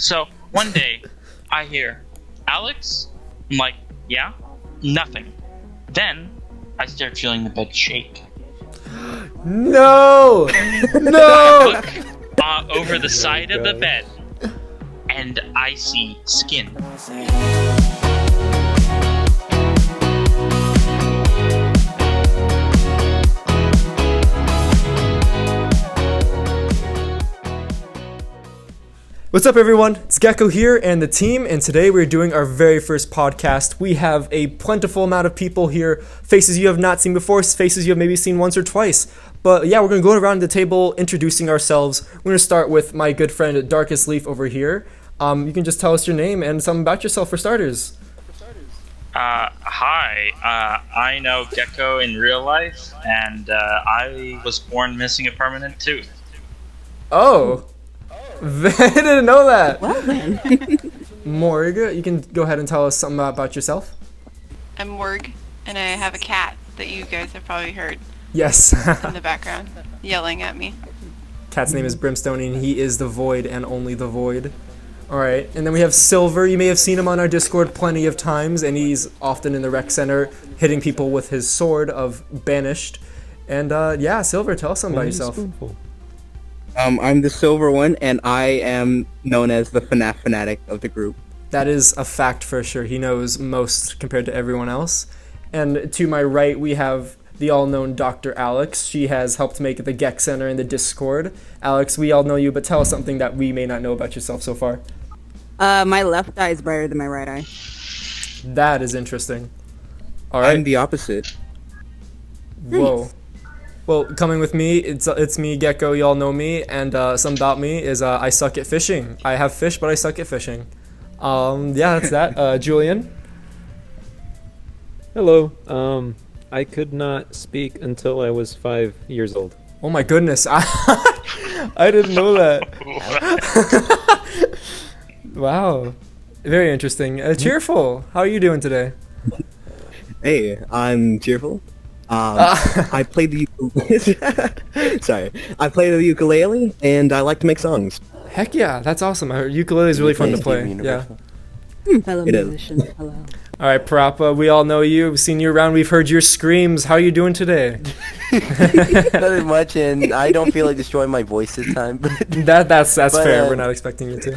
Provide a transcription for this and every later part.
So one day, I hear, Alex? I'm like, yeah? Nothing. Then, I start feeling the bed shake. No! I No! look over the side of the bed, and I see skin. What's up, everyone? It's Gecko here and the team, and today we're doing our very first podcast. We have a plentiful amount of people here, faces you have not seen before, faces you have maybe seen once or twice. But yeah, we're going to go around the table introducing ourselves. We're going to start with my good friend Darkest Leaf over here. You can just tell us your name and something about yourself for starters. Hi. I know Gecko in real life, and I was born missing a permanent tooth. Oh. I didn't know that. Well then. Morg, you can go ahead and tell us something about yourself. I'm Morg, and I have a cat that you guys have probably heard Yes. in the background yelling at me. Cat's name is Brimstone, and he is the Void and only the Void. Alright, and then we have Silver. You may have seen him on our Discord plenty of times, and he's often in the rec center hitting people with his sword of Banished. And yeah, Silver, tell us something about yourself. I'm the silver one, and I am known as the FNAF fanatic of the group. That is a fact for sure. He knows most compared to everyone else. And to my right, we have the all-known Dr. Alex. She has helped make the Gek Center in the Discord. Alex, we all know you, but tell us something that we may not know about yourself so far. My left eye is brighter than my right eye. That is interesting. All I'm right. the opposite. Whoa. Well, coming with me, it's me, Gecko. Y'all know me, and some about me is I suck at fishing. I have fish, but I suck at fishing. Yeah, that's that. Julian. Hello. I could not speak until I was 5 years old. Oh my goodness, I didn't know that. Wow, very interesting. Cheerful. How are you doing today? Hey, I'm cheerful. I played the sorry. I play the ukulele, and I like to make songs. Heck yeah, that's awesome. Ukulele is really fun to play. Yeah. Fellow It is. musician. Hello. All right, Parappa, we all know you. We've seen you around. We've heard your screams. How are you doing today? Nothing much, and I don't feel like destroying my voice this time. That's But, fair. We're not expecting you to.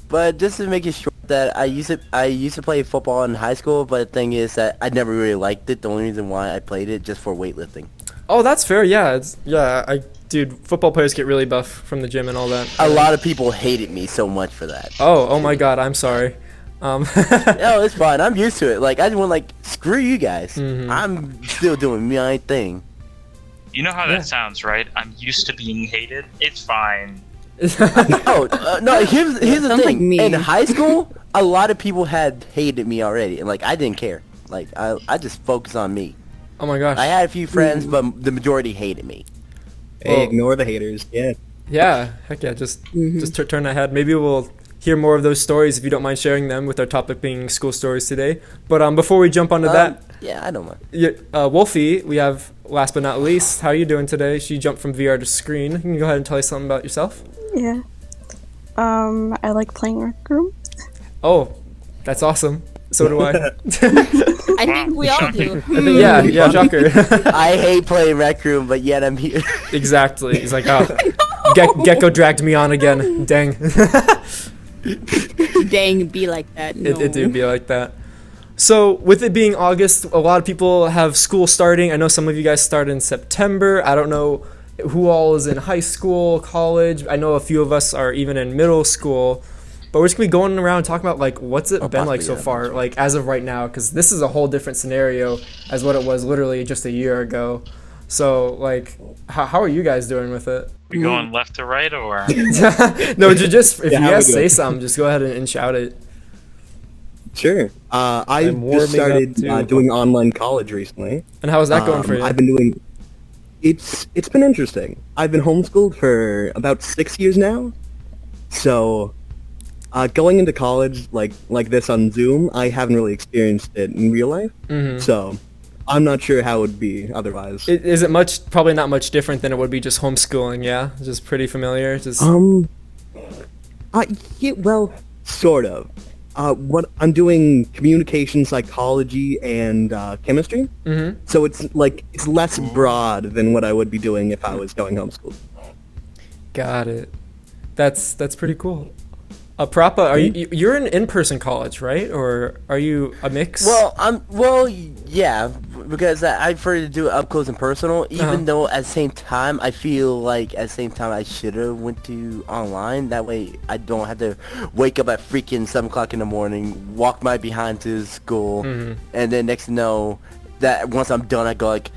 But just to make it short, that I used to play football in high school, but the thing is that I never really liked it. The only reason why I played it just for weightlifting. Oh, that's fair. Yeah, dude, football players get really buff from the gym and all that. A lot of people hated me so much for that. Oh my God, I'm sorry. No, it's fine. I'm used to it. Like I just want screw you guys. I'm still doing my thing. You know how that sounds, right? I'm used to being hated. It's fine. No. Here's the Sounds like thing. me. In high school, a lot of people had hated me already, and I didn't care. I just focused on me. Oh my gosh. I had a few friends, but the majority hated me. Hey, Well- ignore the haters. Yeah. Yeah, heck yeah, just turn ahead. Maybe we'll hear more of those stories if you don't mind sharing them, with our topic being school stories today. But before we jump onto that, Yeah, I don't mind. Wolfie, we have, last but not least, how are you doing today? She jumped from VR to screen. You can go ahead and tell us something about yourself. Yeah. I like playing Rec Room. Oh, that's awesome. So do I. I think we all do. yeah, shocker. I hate playing Rec Room, but yet I'm here. Exactly. He's like, oh, Gecko dragged me on again. Dang. Dang, be like that. No. It do be like that. So, with it being August, a lot of people have school starting. I know some of you guys start in September. I don't know who all is in high school, college. I know a few of us are even in middle school. But we're just going to be going around talking about, what's it been like so far, as of right now, because this is a whole different scenario as what it was literally just a year ago. So, how are you guys doing with it? We going left to right, or? No, just, if you how guys we say doing? something, just go ahead and shout it. Sure. I I'm warming just started up too. doing online college recently. And how is that going for you? I've been doing. It's been interesting. I've been homeschooled for about 6 years now, so going into college like this on Zoom, I haven't really experienced it in real life. So I'm not sure how it would be otherwise. Is it probably not much different than it would be just homeschooling, yeah? Just pretty familiar? Just Yeah, well, sort of. What I'm doing communication psychology and chemistry. Mm-hmm. So it's less broad than what I would be doing if I was going homeschooled. Got it. That's pretty cool. Prappa, are you're in in-person college, right? Or are you a mix? Yeah, because I prefer to do it up close and personal. Even though at the same time, I feel like at the same time I should have went to online. That way, I don't have to wake up at freaking 7 o'clock in the morning, walk my behind to school, and then next to know that once I'm done, I go like,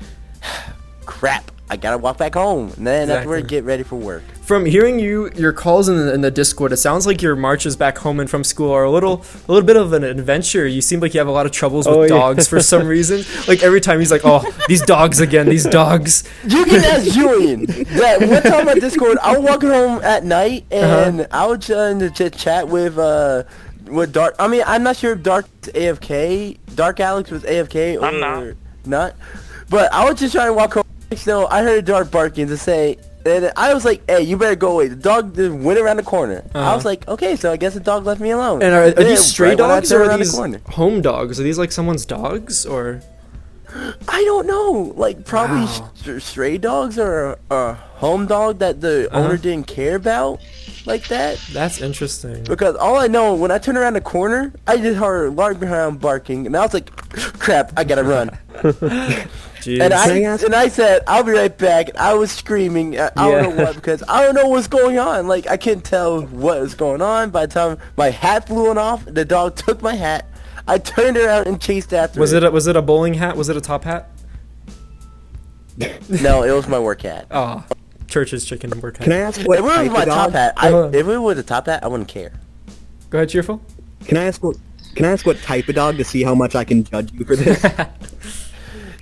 crap, I gotta walk back home, and then afterward get ready for work. From hearing your calls in the Discord, it sounds like your marches back home and from school are a little bit of an adventure. You seem like you have a lot of troubles with dogs for some reason. Like every time he's like, "Oh, these dogs again, these dogs." You can ask Julian. That one time on Discord, I was walking home at night and I was trying to chat with Dark. I mean, I'm not sure if Dark's AFK. Dark Alex was AFK or I'm not. But I was just trying to walk home. So I heard Dark barking to say. And I was like, hey, you better go away. The dog just went around the corner. I was like, okay, so I guess the dog left me alone. And are these stray dogs or are around these home dogs? Are these like someone's dogs or? I don't know. Like probably stray dogs or a home dog that the owner didn't care about like that. That's interesting. Because all I know, when I turned around the corner, I just heard Lark behind barking, and I was like, crap, I gotta run. Jeez. And I said, I'll be right back. And I was screaming. I don't know what, because I don't know what's going on. Like, I couldn't tell what was going on. By the time my hat flew off, the dog took my hat. I turned around and chased after it. Was it a bowling hat? Was it a top hat? No, it was my work hat. Oh, church's chicken work hat. Can I ask what If it was type my of top dog? hat, if it was a top hat, I wouldn't care. Go ahead, Cheerful. Can I ask what type of dog to see how much I can judge you for this?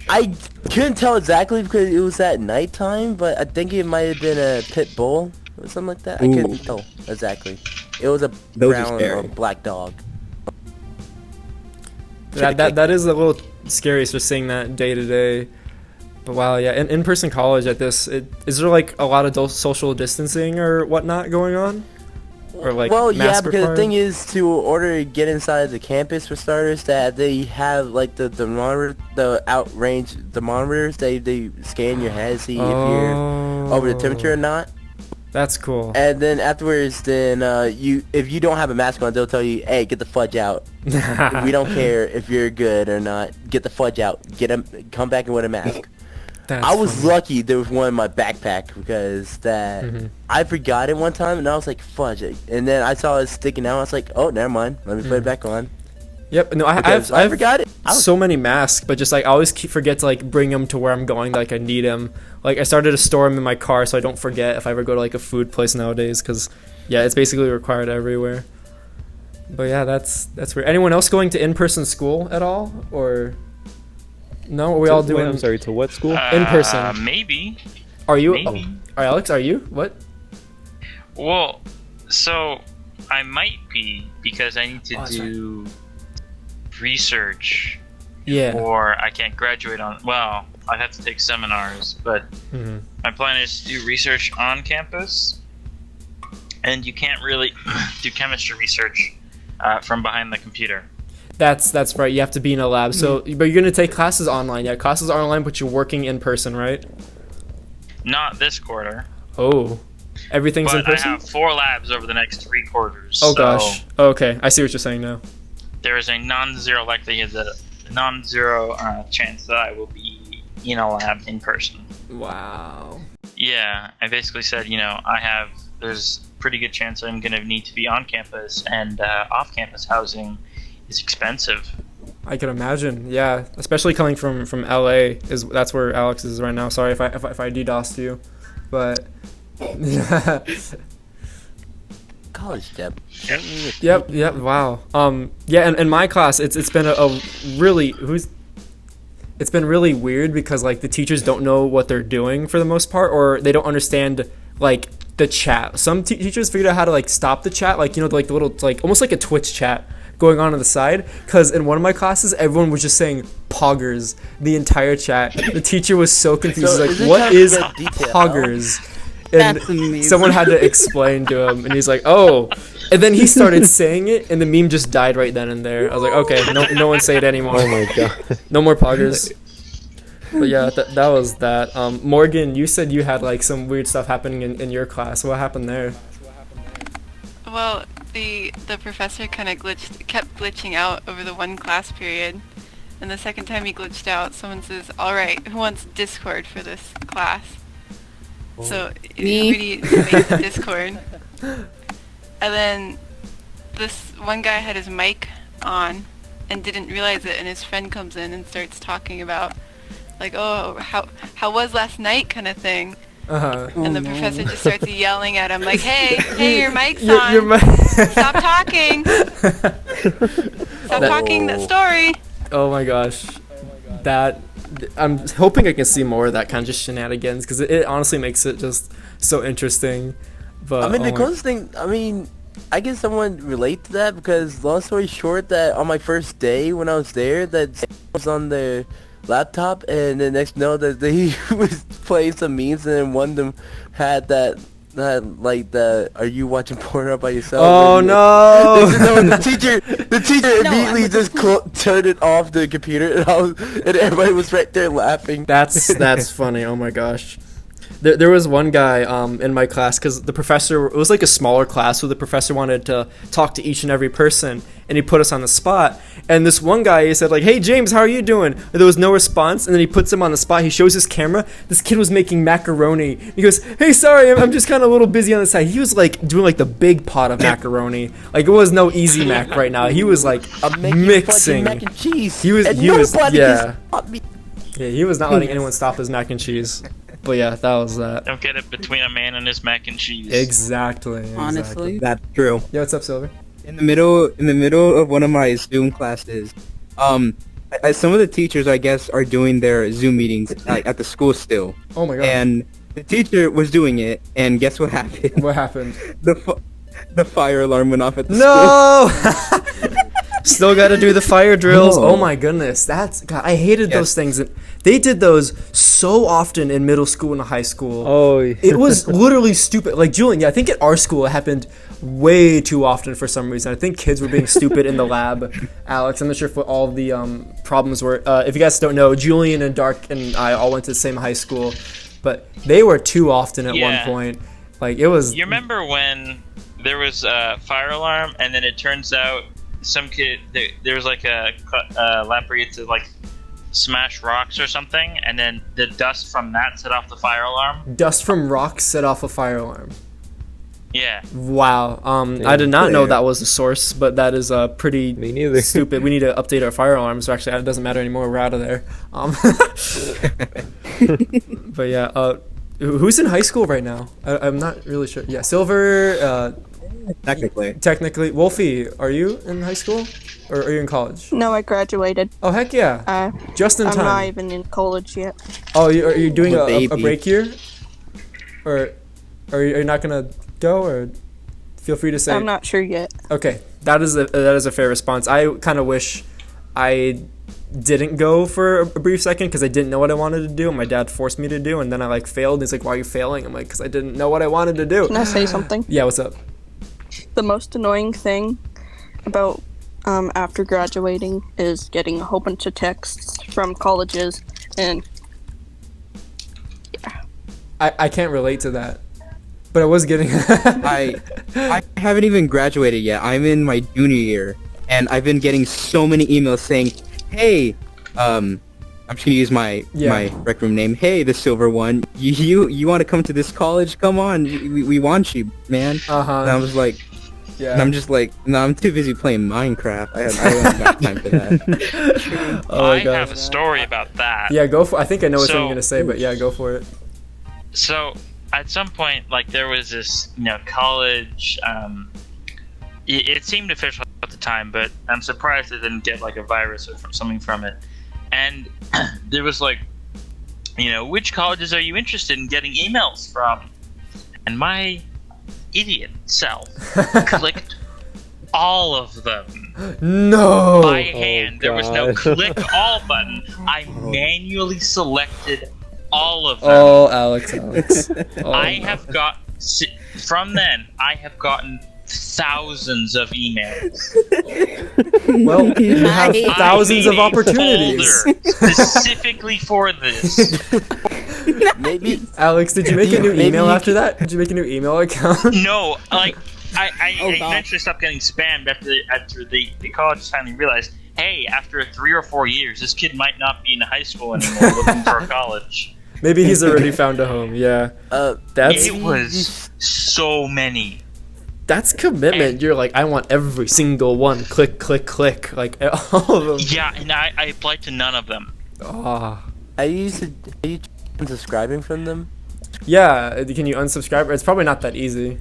I couldn't tell exactly because it was at nighttime, but I think it might have been a pit bull or something like that. I couldn't tell exactly. It was a brown or black dog. That is a little scary, just seeing that day to day. But wow, yeah, in-person college at this, is there like a lot of social distancing or whatnot going on? Or like mask because required? the thing is, to order to get inside the campus for starters, that they have like the thermometer, the outrange thermometers. They scan your head, see if you're over the temperature or not. That's cool. And then afterwards, if you don't have a mask on, they'll tell you, hey, get the fudge out. We don't care if you're good or not. Get the fudge out. Come back and wear a mask. I was lucky there was one in my backpack because I forgot it one time and I was like, fudge. And then I saw it sticking out. I was like, oh, never mind. Let me put it back on. Yep. No, I forgot it. So many masks, but just like I always forget to like bring them to where I'm going. Like I need them. Like I started to store them in my car so I don't forget if I ever go to like a food place nowadays. Because it's basically required everywhere. But yeah, that's weird. Anyone else going to in-person school at all or? No, are we all doing? I'm sorry. To what school? In person. Maybe. Are you? Maybe. Alex, are you? What? Well, so I might be because I need to do research. Yeah. Or I can't graduate on. Well, I have to take seminars, but my plan is to do research on campus, and you can't really do chemistry research from behind the computer. That's right. You have to be in a lab. So, but you're gonna take classes online. Yeah, classes are online, but you're working in person, right? Not this quarter. Oh, everything's But in person. I have 4 labs over the next 3 quarters. Oh so gosh. Okay, I see what you're saying now. there is a non-zero likelihood that non-zero chance that I will be in a lab in person. Wow. Yeah, I basically said, there's a pretty good chance I'm going to need to be on campus, and off-campus housing is expensive. I can imagine. Yeah, especially coming from LA, that's where Alex is right now. Sorry if I DDoSed you, but College debt. Yep. Wow. Yeah, and in my class, it's been it's been really weird because like the teachers don't know what they're doing for the most part, or they don't understand like the chat. Some teachers figured out how to like stop the chat, like like the little like almost like a Twitch chat going on the side, because in one of my classes everyone was just saying poggers the entire chat. The teacher was so confused. So He's like, what is poggers? And That's amazing. someone had to explain to him, and he's like, oh, And then he started saying it, and the meme just died right then and there. I was like, okay, no one say it anymore. Oh my god. No more poggers. But yeah, that was that. Morgan, you said you had like some weird stuff happening in your class. What happened there? Well, the professor kind of kept glitching out over the one class period, and the second time he glitched out, someone says, "All right, who wants Discord for this class?" So Me. Rudy made the Discord, and then this one guy had his mic on and didn't realize it, and his friend comes in and starts talking about, like, oh, how was last night, kind of thing. Uh-huh. And the no. professor just starts yelling at him, like, hey, your mic's on. Stop talking. Stop talking that story. Oh my gosh. That I'm hoping I can see more of that kind of shenanigans because it honestly makes it just so interesting. But I mean, oh the my- closest thing, I mean, I can someone relate to that because long story short, that on my first day when I was there, that was on the laptop, and the next note that he was playing some memes, and then one of them had that like the "Are you watching porn all by yourself?" Oh And no! the teacher immediately just turned it off the computer, and everybody was right there laughing. That's funny. Oh my gosh. There was one guy in my class because the professor, it was like a smaller class, so the professor wanted to talk to each and every person, and he put us on the spot. And this one guy, he said like, "Hey James, how are you doing?" And there was no response, and then he puts him on the spot. He shows his camera. This kid was making macaroni. He goes, "Hey, sorry, I'm just kind of a little busy on the side." He was like doing like the big pot of macaroni. Like it was no easy mac right now. He was like I'm making mixing. fucking mac and cheese. He was nobody yeah. can stop me. Yeah, he was not letting anyone stop his mac and cheese. But yeah, that was that. Don't get it between a man and his mac and cheese. Exactly. Honestly. That's true. Yeah, what's up, Silver? In the middle of one of my Zoom classes, some of the teachers, I guess, are doing their Zoom meetings at the school still. Oh my god. And the teacher was doing it, and guess what happened? What happened? The fire alarm went off at the school. No! Still got to do the fire drills. No. Oh my goodness, God, I hated those Yes. things. They did those so often in middle school and high school. Oh, It was literally stupid. Like Julian, yeah, I think at our school it happened way too often for some reason. I think kids were being stupid in the lab. Alex, I'm not sure what all the problems were. If you guys don't know, Julian and Dark and I all went to the same high school, but they were too often at one Yeah. point. Like it was. You remember when there was a fire alarm, and then it turns out some kid there was like a lab where you had to like smash rocks or something, and then the dust from that set off the fire alarm. Dust from rocks set off a fire alarm. Yeah. Wow. I did not know that was the source, but that is pretty Me neither. stupid. We need to update our fire alarms. So actually, it doesn't matter anymore. We're out of there. But yeah, who's in high school right now? I'm not really sure. Yeah, Silver. Technically, Wolfie, are you in high school, or are you in college? No, I graduated. Oh heck yeah! Just in I'm time. not even in college yet. Oh, are you doing a baby. break year, or are you not gonna go, or feel free to say. I'm not sure yet. Okay, that is a fair response. I kind of wish I didn't go for a brief second because I didn't know what I wanted to do. My dad forced me to do, and then I like failed. He's like, "Why are you failing?" I'm like, "Because I didn't know what I wanted to do." Can I say something? Yeah, what's up? The most annoying thing about after graduating is getting a whole bunch of texts from colleges, and I can't relate to that, but I was getting. I haven't even graduated yet. I'm in my junior year, and I've been getting so many emails saying, "Hey, I'm just gonna use my rec room name. Hey, the Silver One, you want to come to this college? Come on, we want you, man." And I was like, Yeah. and I'm just like, no, I'm too busy playing Minecraft. I don't got time for that. Oh my I gosh. have a story about that. Yeah, go for. I think I know what So- you're gonna say, but yeah, go for it. So at some point, like there was this, college. It seemed official at the time, but I'm surprised it didn't get like a virus or something from it. And there was like, which colleges are you interested in getting emails from? And my idiot self clicked all of them No. by hand. There was no God. click all button. I manually selected all of them. Oh, Alex. Oh, I have got from then. I have gotten thousands of emails. Well, you have I thousands of I made a opportunities. folder specifically for this. Maybe Alex, did you make a new Maybe email you after that? Did you make a new email account? No, like I Oh, God. eventually stopped getting spammed after the college finally realized, hey, after 3 or 4 years, this kid might not be in high school anymore looking for a college. Maybe he's already found a home. Yeah, that's It was so many. that's commitment. You're like, I want every single one. Click, click, click. Like all of them. Yeah, and I applied to none of them. Ah. are you unsubscribing from them? Yeah, can you unsubscribe? It's probably not that easy.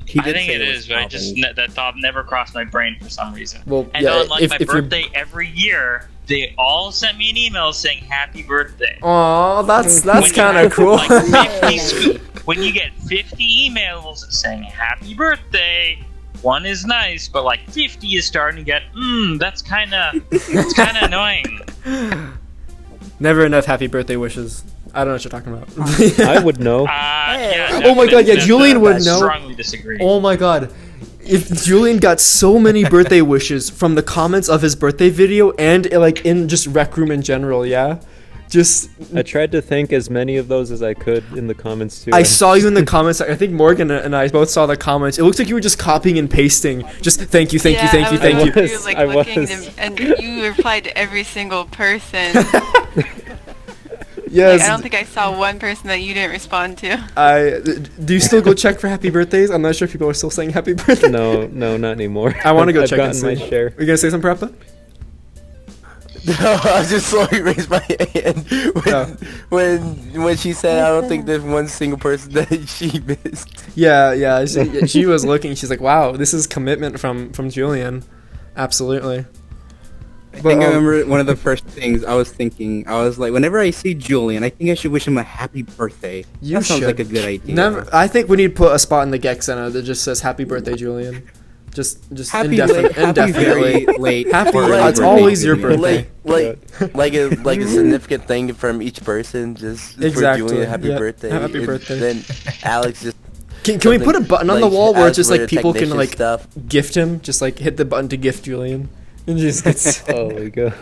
He I did think say it was is, but I just that thought never crossed my brain for some reason. Well, And yeah, on like if- my if you're- birthday every year, they all sent me an email saying happy birthday. Aw, that's When you kind of have, cool. like, 50 when you get 50 emails saying happy birthday, one is nice, but like 50 is starting to get that's kind of annoying. Never enough happy birthday wishes. I don't know what you're talking about. I would know. Yeah, Oh my God, yeah, Julian would I know. strongly disagree. Oh my god. If Julian got so many birthday wishes from the comments of his birthday video and like in just Rec Room in general, yeah? Just I tried to thank as many of those as I could in the comments too. I saw you in the comments. I think Morgan and I both saw the comments. It looks like you were just copying and pasting. Just thank you, thank you, thank you, thank you. was. You, like, I looking was. them- and you replied to every single person. Yes. I don't think I saw one person that you didn't respond to. Do you still go check for happy birthdays? I'm not sure if people are still saying happy birthday. No, not anymore. I want to go I've check and gotten my see. share. Are you gonna say something, Prapta? No, I just slowly raised my hand when she said I don't think there's one single person that she missed. Yeah. She was looking. She's like, wow, this is commitment from Julian. Absolutely. I think I remember one of the first things I was thinking. I was like, whenever I see Julian, I think I should wish him a happy birthday. You that sounds should. like a good idea. Never. I think we need to put a spot in the Gex Center that just says "Happy Birthday, Julian." Just Happy late, happy very indefinitely. late. Happy. or early It's birthday, always your Julian. birthday. like a significant thing from each person, just Exactly, for Julian, happy yeah. birthday. Happy And birthday. Then Alex just Can we put a button on the wall where it's just like people can technician like stuff. gift him? Just like hit the button to gift Julian, and just gets. Oh my gosh.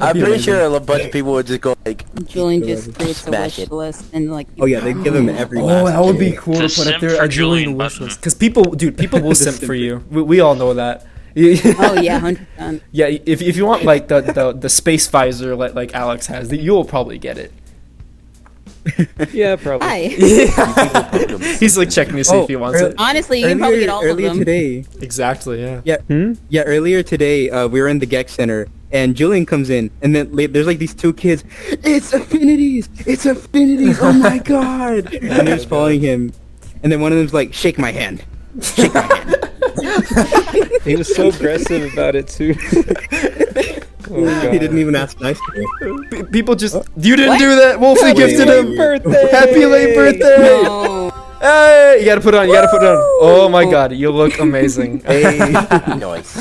I'm be pretty amazing. sure a bunch of people would just go like, Julian just creates a Smash wish it. list and like. Oh yeah, they give him every. Oh, last that would be thing. cool The to put up simp there for a Julian Julian wish button. list. Because people will simp for you. We all know that. Oh yeah, 100%. Yeah, if you want like the space visor like Alex has, you'll probably get it. Yeah, probably. Hi. He's like checking to see if he wants it. Honestly, you can probably get all of earlier them. today. Exactly. Yeah. Yeah, earlier today, we were in the Gex Center, and Julian comes in, and then there's like these two kids. It's affinities! It's affinities! Oh my god! And they're just following him, and then one of them's like, "Shake my hand, shake my hand." He was so aggressive about it too. Oh god. He didn't even ask nicely. People just you didn't do that. Wolfie Happy gifted late him. birthday! Happy late birthday! No. Hey, you gotta put it on. You gotta put it on. Oh my god, you look amazing. Nice.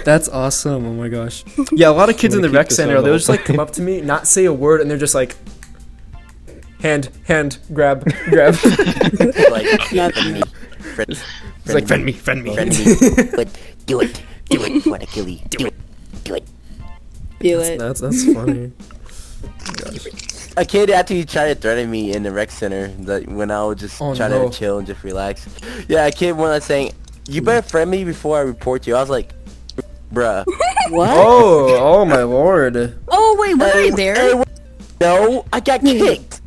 That's awesome. Oh my gosh. Yeah, a lot of kids in the keep rec this center, on they'll the just like come up to me, not say a word, and they're just like, hand, grab. Like, friend me. It's like, friend me. Friend me. Do it. What a killie. Do it. Do it. That's funny. A kid actually tried to threaten me in the rec center when I was just Oh, trying no. to chill and just relax. Yeah, a kid was saying, "You better friend me before I report you." I was like, "Bruh." What? Oh my lord. Oh wait, was I there? No, I got kicked.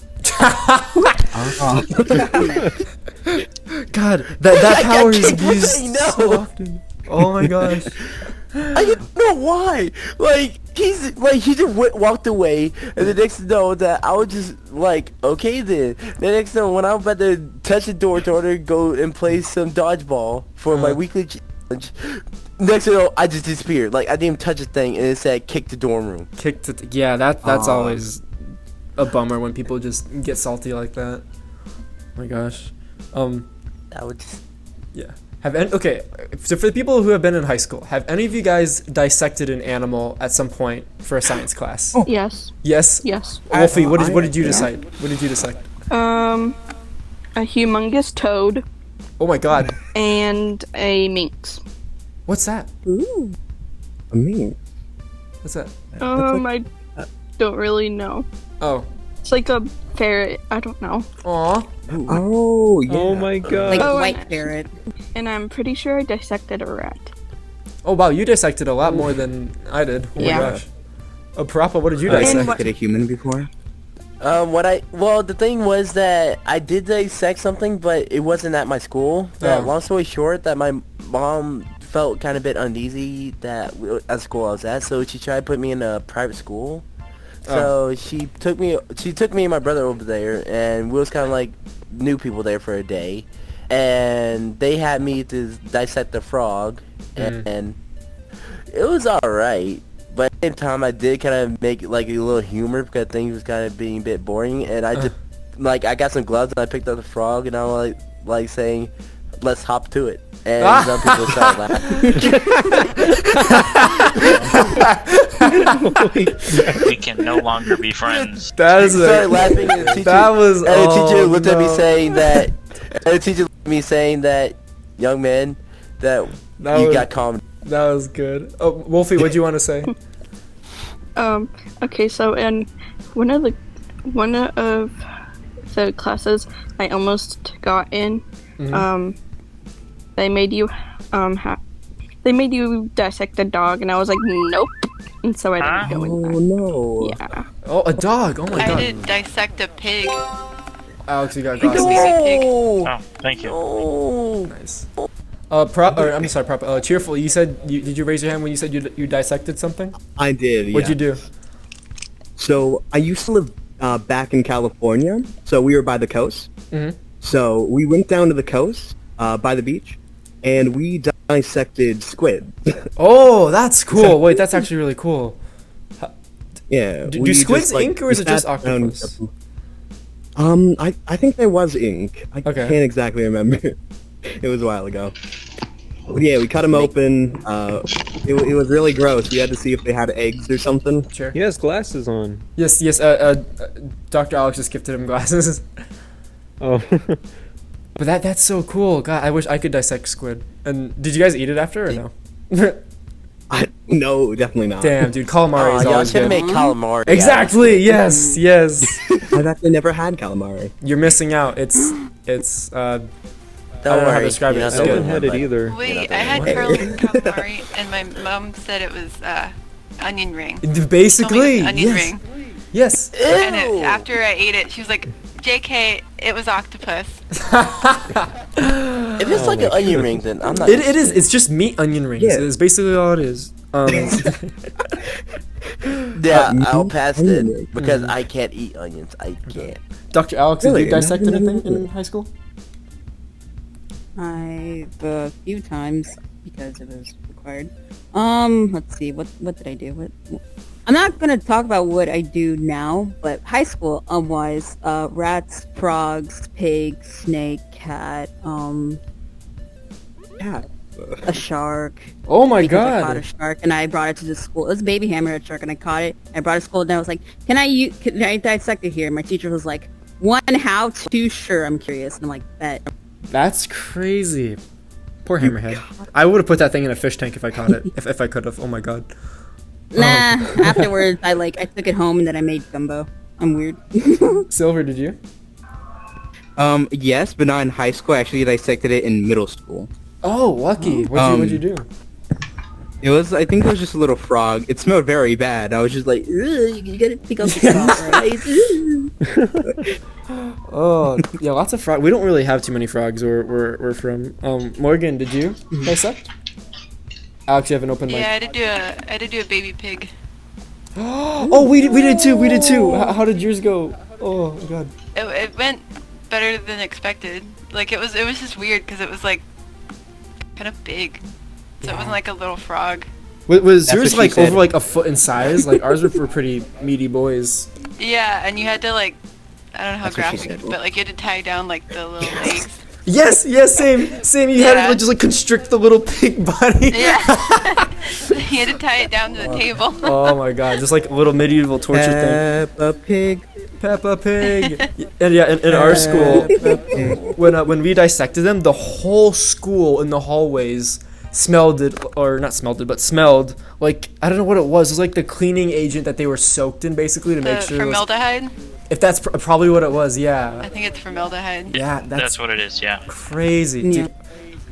God, that power is kicked for used saying so no. often. Oh my gosh. I didn't know why. Like he just walked away, and the next know that I was just like, okay then. The next know when I was about to touch the door to order go and play some dodgeball for my weekly challenge, next thing you know, I just disappeared. Like I didn't even touch a thing, and it said kick the dorm room. Kicked it. Yeah, that's always a bummer when people just get salty like that. Oh my gosh. That would just. Yeah. Okay, so for the people who have been in high school, have any of you guys dissected an animal at some point for a science class? Yes. Yes? Yes. Wolfie, what did you decide? What did you decide? A humongous toad, Oh my god. and a minx. What's that? Ooh. I mean, What's that? I don't really know. Oh. It's like a ferret. I don't know. Aw. oh yeah. Oh my god. Like Oh, white and- ferret. And I'm pretty sure I dissected a rat. Oh wow, you dissected a lot more than I did. Oh Yeah. my gosh. Oh, Parappa, what did you I dissect? what- did a human before. The thing was that I did dissect something, but it wasn't at my school. Oh. Long story short, that my mom felt kind of bit uneasy that at school I was at, so she tried to put me in a private school. So she took me and my brother over there, and we was kind of like new people there for a day, and they had me to dissect the frog, and it was alright. But at the same time, I did kind of make like a little humor because things was kind of being a bit boring, and I just like I got some gloves and I picked up the frog and I was like saying, "Let's hop to it," and some people started laughing. We can no longer be friends. That is Started laughing, and the teacher, That was. and the teacher looked at me no. saying that, young man, that That you was- got calm. That was good. Oh, Wolfie, what'd you want to say? Okay, so in one of the classes I almost got in, they made you dissect a dog, and I was like, nope, and so I didn't go Oh in no. that. Yeah. Oh, a dog. Oh my I god. did dissect a pig. Alex, you got A glasses. baby pig. Oh, thank you. Nice. I'm sorry, Cheerful, you said, did you raise your hand when you said you dissected something? I did. What'd you do? So I used to live back in California, so we were by the coast. Mhm. So we went down to the coast by the beach, and we dissected squid. Oh, that's cool. Wait, that's actually really cool. Yeah. Do we squids just, ink or is we it just sat down and octopus? kept them. I think there was ink. I Okay. can't exactly remember. It was a while ago. But yeah, we cut them open. It was really gross. We had to see if they had eggs or something. Sure. He has glasses on. Yes, Dr. Alex just gifted him glasses. Oh. But that's so cool. God, I wish I could dissect squid. And did you guys eat it after or no? No, definitely not. Damn, dude, calamari is Y'all always should good. make calamari. Exactly. Yes. Yes. I've actually never had calamari. You're missing out. It's I Don't don't know how to worry, describe it. you're It's not I the haven't only had one, it either. Wait, I had curly calamari, and my mom said it was onion ring. Told me it Basically, was onion yes. ring. Yes. And after I ate it, she was like, "JK, it was octopus." If it's like an onion ring, then I'm not. It is. It's just meat onion rings. Yeah. It's basically all it is. Yeah, I'll pass onion it ring. because I can't eat onions. I can't. Dr. Alex, did Really? you dissect No, anything no. in high school? A few times because it was required. Let's see, what did I do? I'm not gonna talk about what I do now, but high school wise, rats, frogs, pigs, snake, cat, Yeah. a shark. Oh my because I caught a god. shark and I brought it to the school. It was a baby hammerhead shark and I caught it. I brought it to school and I was like, can I dissect it here? And my teacher was like, how to? Sure, I'm curious. And I'm like, bet. That's crazy. Poor hammerhead. I would have put that thing in a fish tank if I caught it. If I could have. Oh my god. Nah. Afterwards, I took it home and then I made gumbo. I'm weird. Silver, did you? Yes, but not in high school. I actually dissected it in middle school. Oh, lucky. What'd you do? I think it was just a little frog. It smelled very bad. I was just like, Ugh, you gotta pick up the frog, right? Oh, yeah, lots of frog. We don't really have too many frogs where we're from. Morgan, did you dissect? Alex, you have an open mic. Yeah, I did do a baby pig. Oh, we did too. How did yours go? Oh my god. It went better than expected. Like it was just weird because it was like kind of big, so it wasn't like a little frog. Was That's yours what she like said. over like a foot in size? Like ours were pretty meaty boys. Yeah, and you had to like, I don't know how That's what she graphic, said. but like you had to tie down like the little legs. Yes, same. You had to just like constrict the little pig body. Yeah. He had to tie it down to the table. Oh my god, just like a little medieval torture thing. Peppa Pig. And yeah, in our school, when we dissected them, the whole school in the hallways smelled like, I don't know what it was. It was like the cleaning agent that they were soaked in, basically, to make sure. Formaldehyde? If that's probably what it was, yeah. I think it's formaldehyde. Yeah, That's what it is, yeah. crazy. Yeah. Dude.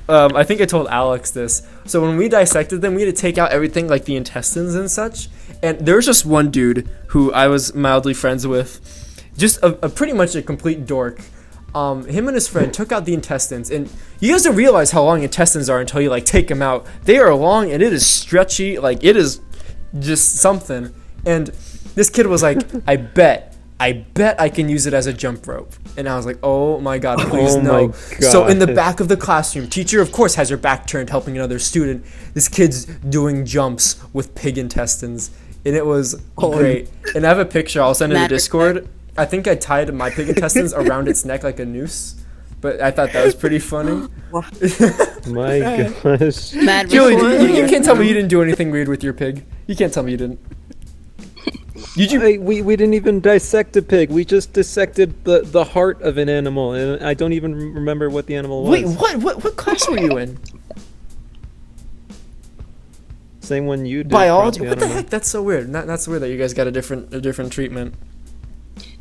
I think I told Alex this. So when we dissected them, we had to take out everything like the intestines and such. And there was just one dude who I was mildly friends with, just a pretty much a complete dork. Him and his friend took out the intestines, and you guys don't realize how long intestines are until you like take them out. They are long, and it is stretchy, like it is just something. And this kid was like, I bet I can use it as a jump rope. And I was like, oh my god, please no. my So in the God. back of the classroom, teacher of course has her back turned helping another student. This kid's doing jumps with pig intestines, and it was great. And I have a picture, I'll send it in the Mad Discord. I think I tied my pig intestines around its neck like a noose, but I thought that was pretty funny. My gosh. Mad Julie, respect. you can't tell me you didn't do anything weird with your pig. You can't tell me you didn't. Did you? Hey, we didn't even dissect a pig. We just dissected the heart of an animal, and I don't even remember what the animal was. Wait, what class were you in? Same one you did. Biology. probably, I What the don't know. heck? That's so weird. That's so weird that you guys got a different treatment.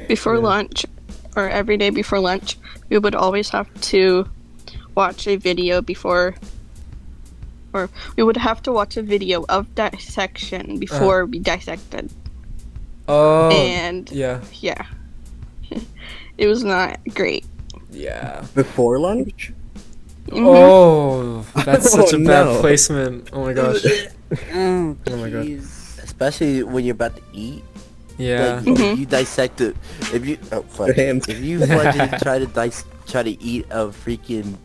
Before lunch, or every day before lunch, we would always have to watch a video before, or we would have to watch a video of dissection before we dissected. Oh. And Yeah. yeah, it was not great. Yeah. Before lunch? Oh, that's such a bad no. placement. Oh my gosh. Oh, Oh my god. jeez. Especially when you're about to eat. Yeah. Like, if you dissect it, if you Your hands. if you fucking try to eat a freaking,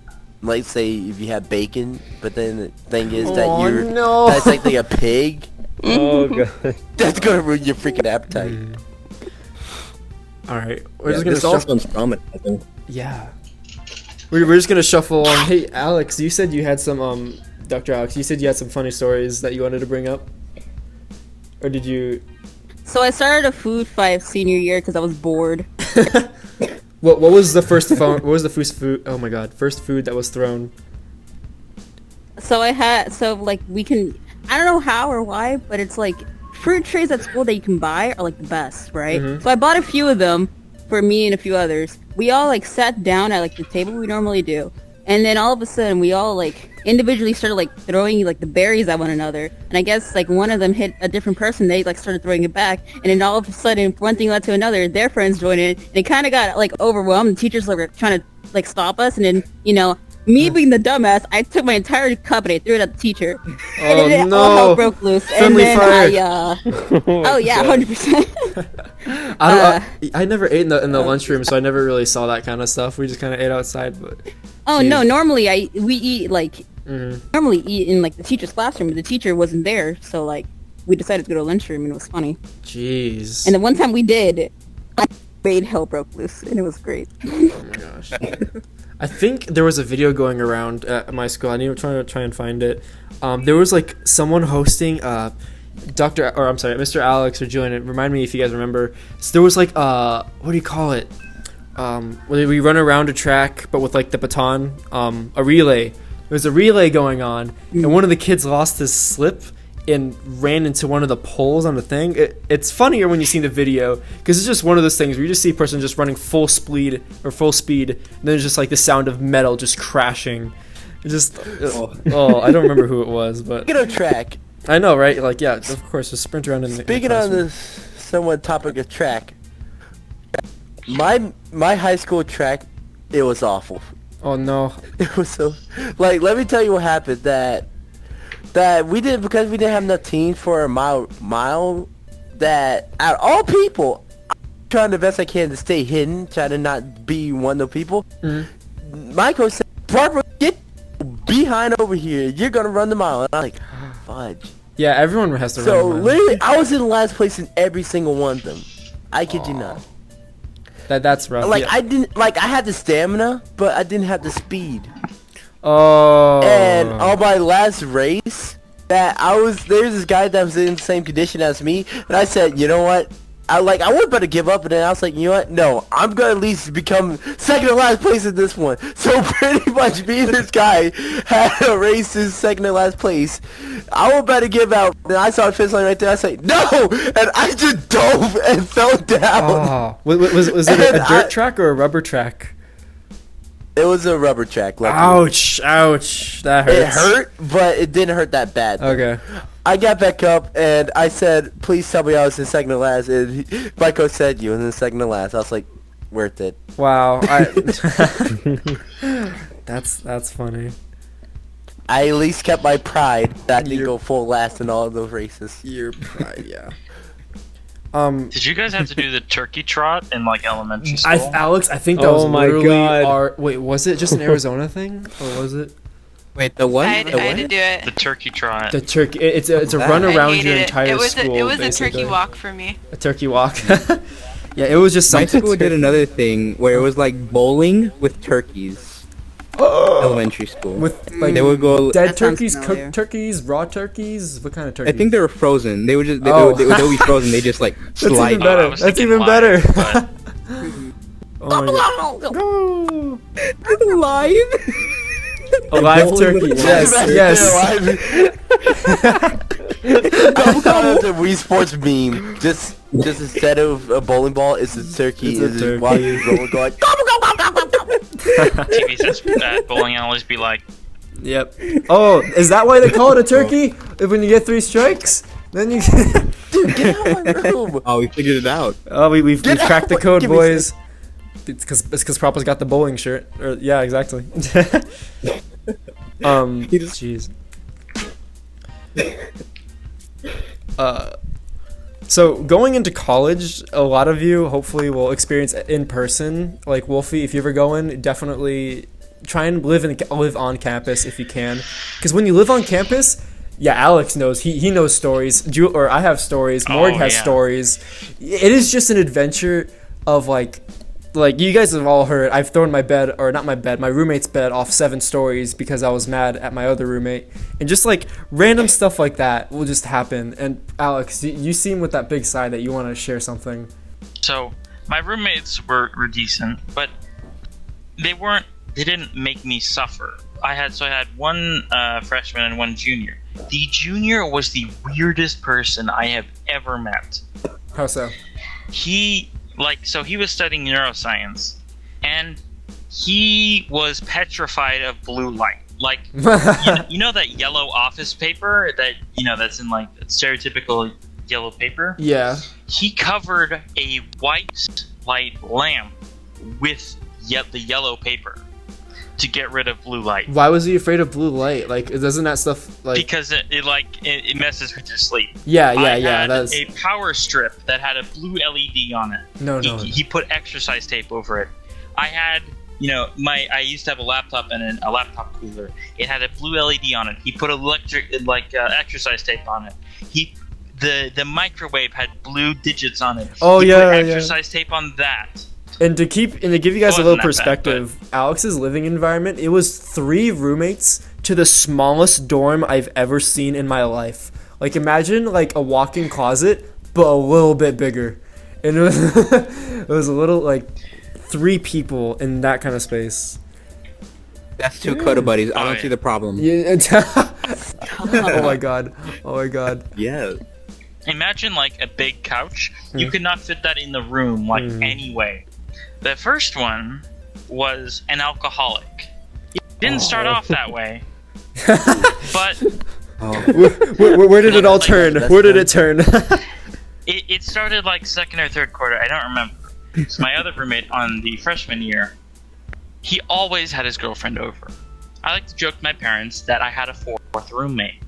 like say if you have bacon, but then the thing is that Oh, you're no. dissecting a pig, Oh god. that's gonna ruin your freaking appetite. All right. We're Yeah, just gonna this all shuffle. sounds traumatizing. Yeah. We're just gonna shuffle along. Hey, Alex, you said you had some Dr. Alex, you said you had some funny stories that you wanted to bring up, or did you? So I started a food fight senior year because I was bored. What was the first phone? What was the first food? Oh my god, first food that was thrown. So we can, I don't know how or why, but it's like fruit trays at school that you can buy are like the best, right? Mhm. So I bought a few of them for me and a few others. We all like sat down at like the table we normally do. And then all of a sudden we all like individually started like throwing like the berries at one another. And I guess like one of them hit a different person, they like started throwing it back. And then all of a sudden one thing led to another, their friends joined in. And it kind of got like overwhelmed. The teachers like, were trying to like stop us. And then, you know, me being the dumbass, I took my entire cup and I threw it at the teacher. And then Oh all hell no! broke loose. Friendly and fire. then oh yeah, God. 100%. I never ate in the lunchroom, so I never really saw that kind of stuff. We just kind of ate outside, but. Oh no! Jeez. Normally we eat like Mhm. normally eat in like the teacher's classroom, but the teacher wasn't there, so like we decided to go to the lunchroom, and it was funny. Jeez. And the one time we did, I made hell broke loose, and it was great. Oh my gosh. I think there was a video going around at my school. I need to try and find it. There was like someone hosting Mr. Alex or Julian. Remind me if you guys remember. So there was like what do you call it? Where we run around a track, but with like the baton, a relay. There was a relay going on, and one of the kids lost his slip and ran into one of the poles on the thing. It's funnier when you see the video because it's just one of those things where you just see a person just running full speed, and then there's just like the sound of metal just crashing. It just I don't remember who it was, but Speaking of track, I know, right? Like, yeah, of course, just sprint around in the speaking on classroom. this somewhat topic of track, my high school track, it was awful. Oh no. It was so, like, let me tell you what happened. That we didn't, because we didn't have enough teams for a mile. That out of all people, I'm trying the best I can to stay hidden, try to not be one of the people. Mm-hmm. My coach said, "Barbara, get behind over here. You're gonna run the mile." And I'm like, fudge. Yeah, everyone has to So run. literally, I was in last place in every single one of them. I kid you not. That's rough. Like yeah. I had the stamina, but I didn't have the speed. Oh. And on my last race, there's this guy that was in the same condition as me, and I said, you know what? I was about to give up, and then I was like, you know what? No, I'm gonna at least become second to last place in this one. So pretty much me and this guy had a race in second to last place. I was about to give out, and I saw a finish line right there. I said, no! And I just dove and fell down. Oh. Was it a dirt track or a rubber track? It was a rubber track. Ouch! Ouch! That hurts. It hurt, but it didn't hurt that bad. Okay. I got back up and I said, please tell me I was in second to last. And my coach said, you was in second to last. I was like, worth it. Wow. That's funny. I at least kept my pride that I didn't go full last in all of those races. Your pride, yeah. Did you guys have to do the turkey trot in like elementary school? Alex, I think that was my literally God. Wait, was it just an Arizona thing, or was it? Wait, the what? I had to do it. The turkey trot. The turkey. It's a run I around hated your it. entire It was school. it was basically. a turkey walk for me. A turkey walk. Yeah, it was just My something. school did another thing where it was like bowling with turkeys. Elementary school. With like They would go. dead That sounds turkeys, familiar. cooked turkeys, raw turkeys. What kind of turkeys? I think they were frozen. They would just they would be frozen. They just like That's slide. even better. I was That's thinking even better. live, but- Oh my God. Live. A live bowling turkey. with Yes, yes. I'm calling it the Wii Sports meme. Just instead of a bowling ball, it's a turkey. It's a It's turkey. walking, rolling, going. TV sets at bowling alleys be like, Yep. Oh, is that why they call it a turkey? If when you get 3 strikes, then you. Dude, get out of my room. Oh, we figured it out. Oh, we've Get cracked the out. code, Give me a boys. It's because Propa's got the bowling shirt. Or yeah, exactly. Jeez. So going into college, a lot of you hopefully will experience it in person. Like Wolfie, if you're ever going, definitely try and live on campus if you can. Because when you live on campus, yeah, Alex knows. He knows stories. Or I have stories. Morg has yeah. stories. It is just an adventure of like you guys have all heard. I've thrown my bed, or not my bed, my roommate's bed off 7 stories because I was mad at my other roommate. And just like random stuff like that will just happen. And Alex, you seem with that big side that you want to share something. so my roommates were decent, but they didn't make me suffer. I had one freshman and one junior. The junior was the weirdest person I have ever met. How so? He was studying neuroscience, and he was petrified of blue light. Like, you know that yellow office paper that's in like stereotypical yellow paper? Yeah. He covered a white light lamp with the yellow paper to get rid of blue light. Why was he afraid of blue light? Like, doesn't that stuff like? Because it messes with your sleep. Yeah. I had That's a power strip that had a blue LED on it. no. He put exercise tape over it. I had, I used to have a laptop and a laptop cooler. It had a blue LED on it. He put exercise tape on it. The microwave had blue digits on it. Oh, he yeah, put yeah. exercise tape on that. And to give you guys a It little wasn't that bad, perspective, Alex's living environment, it was 3 roommates to the smallest dorm I've ever seen in my life. Like, imagine like a walk-in closet, but a little bit bigger. And it was it was a little like 3 people in that kind of space. That's 2 Coda buddies. I Oh, don't yeah. see the problem. Yeah. Oh my god. Yeah. Imagine like a big couch. You could not fit that in the room anyway. The first one was an alcoholic. It didn't start off that way, but Where did it all turn? Where did it turn? it started like second or third quarter. I don't remember. So my other roommate on the freshman year, he always had his girlfriend over. I like to joke to my parents that I had a 4th roommate.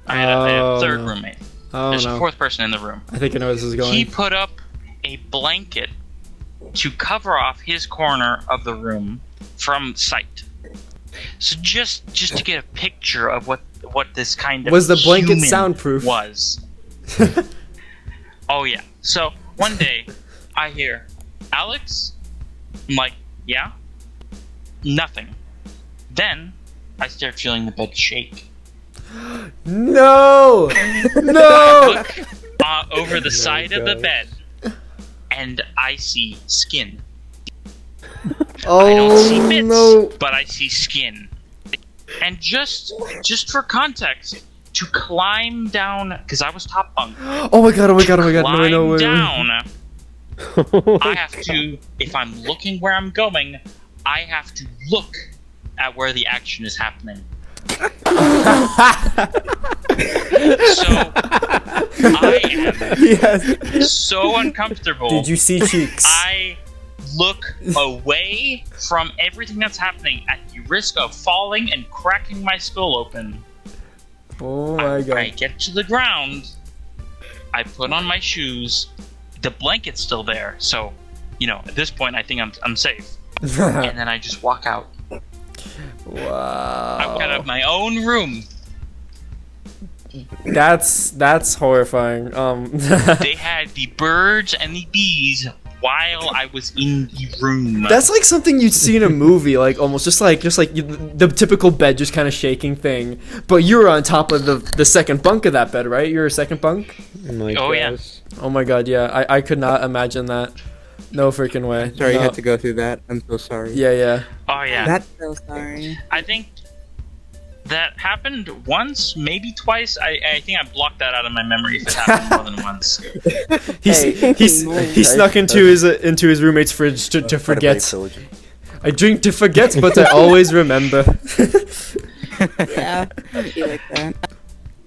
I had a 3rd roommate. Oh There's a no. 4th person in the room. I think I know where this is going. He put up a blanket to cover off his corner of the room from sight. So just to get a picture of what this kind of Was the blanket human soundproof? was. Oh yeah. So one day I hear Alex? I'm like, yeah? Nothing. Then, I start feeling the bed shake. No! No! Look over the side of the bed, and I see skin. Oh, I don't see bits, no. but I see skin. And just for context, to climb down, because I was top bunk. Oh my god, oh my god, oh my god. No, Climb no, wait, wait. down. I have to, if I'm looking where I'm going, I have to look at where the action is happening. So I am Yes. so uncomfortable. Did you see cheeks? I look away from everything that's happening at the risk of falling and cracking my skull open. Oh my god. I get to the ground. I put on my shoes. The blanket's still there, so at this point I think I'm safe. And then I just walk out. Wow. I walk out of my own room. That's horrifying. They had the birds and the bees while I was in the room. That's like something you'd see in a movie, like almost just like the typical bed just kind of shaking thing. But you were on top of the second bunk of that bed, right? You're a second bunk? Oh, yeah. Oh my god, yeah. I could not imagine that. No freaking way. Sorry you No. had to go through that. I'm so sorry. Yeah. Oh yeah. That So sorry. I think that happened once, maybe twice. I think I blocked that out of my memory if it happened more than once. He snuck into his roommate's fridge to forget. I drink to forget, but I always remember. Yeah, it'd be like that.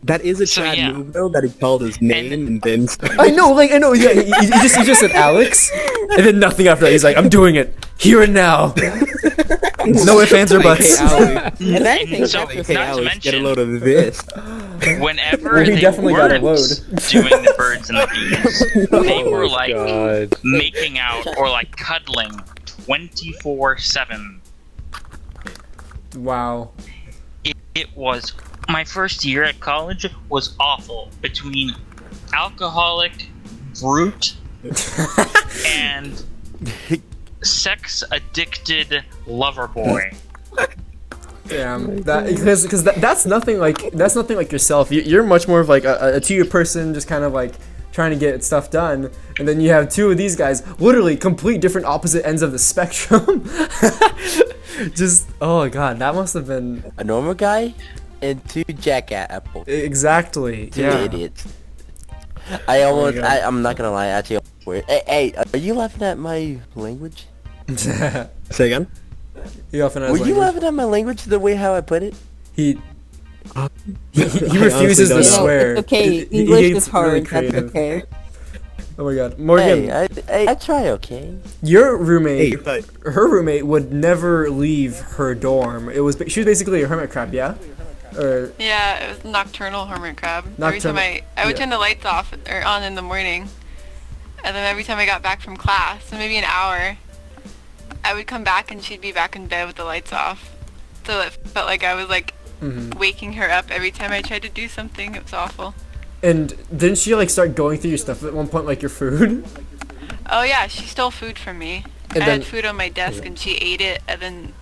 that is a So, Chad yeah. move though, that he called his name and then started. I know, yeah. He just said Alex, and then nothing after that. He's like, I'm doing it here and now. No ifs, ands, or buts. Hey, Alex, If anything, So, that's just hey, not to Alex, get a mention, load of this. whenever Well, he they definitely got a weren't load. doing the birds and the bees, they were Oh, like God. making out or like cuddling 24/7. Wow. It was my first year at college was awful between alcoholic brute and sex addicted lover boy. Damn. Because that's nothing like yourself. You're much more of like a two-year person, just kind of like trying to get stuff done, and then you have two of these guys, literally complete different opposite ends of the spectrum. Just oh god, that must have been A normal guy and two jackapples. exactly. Two Yeah. idiots. I almost, God. I'm not gonna lie, actually, hey, are you laughing at my language? Say again? He often has Were you language. laughing at my language the way how I put it? He I refuses honestly to don't know. swear. It's okay. He English gets is hard. really That's creative. okay. Oh my god, Morgan, Hey, I try, okay? your Hey, roommate, but her roommate would never leave her dorm. She was basically a hermit crab, yeah. Or Yeah, it was nocturnal hermit crab. Every Nocturnal- time I would yeah. turn the lights off or on in the morning, and then every time I got back from class, so maybe an hour, I would come back and she'd be back in bed with the lights off. So it felt like I was like waking her up every time I tried to do something. It was awful. and didn't she like start going through your stuff at one point, like your food? Oh yeah, she stole food from me. And I then- had food on my desk and she ate it and then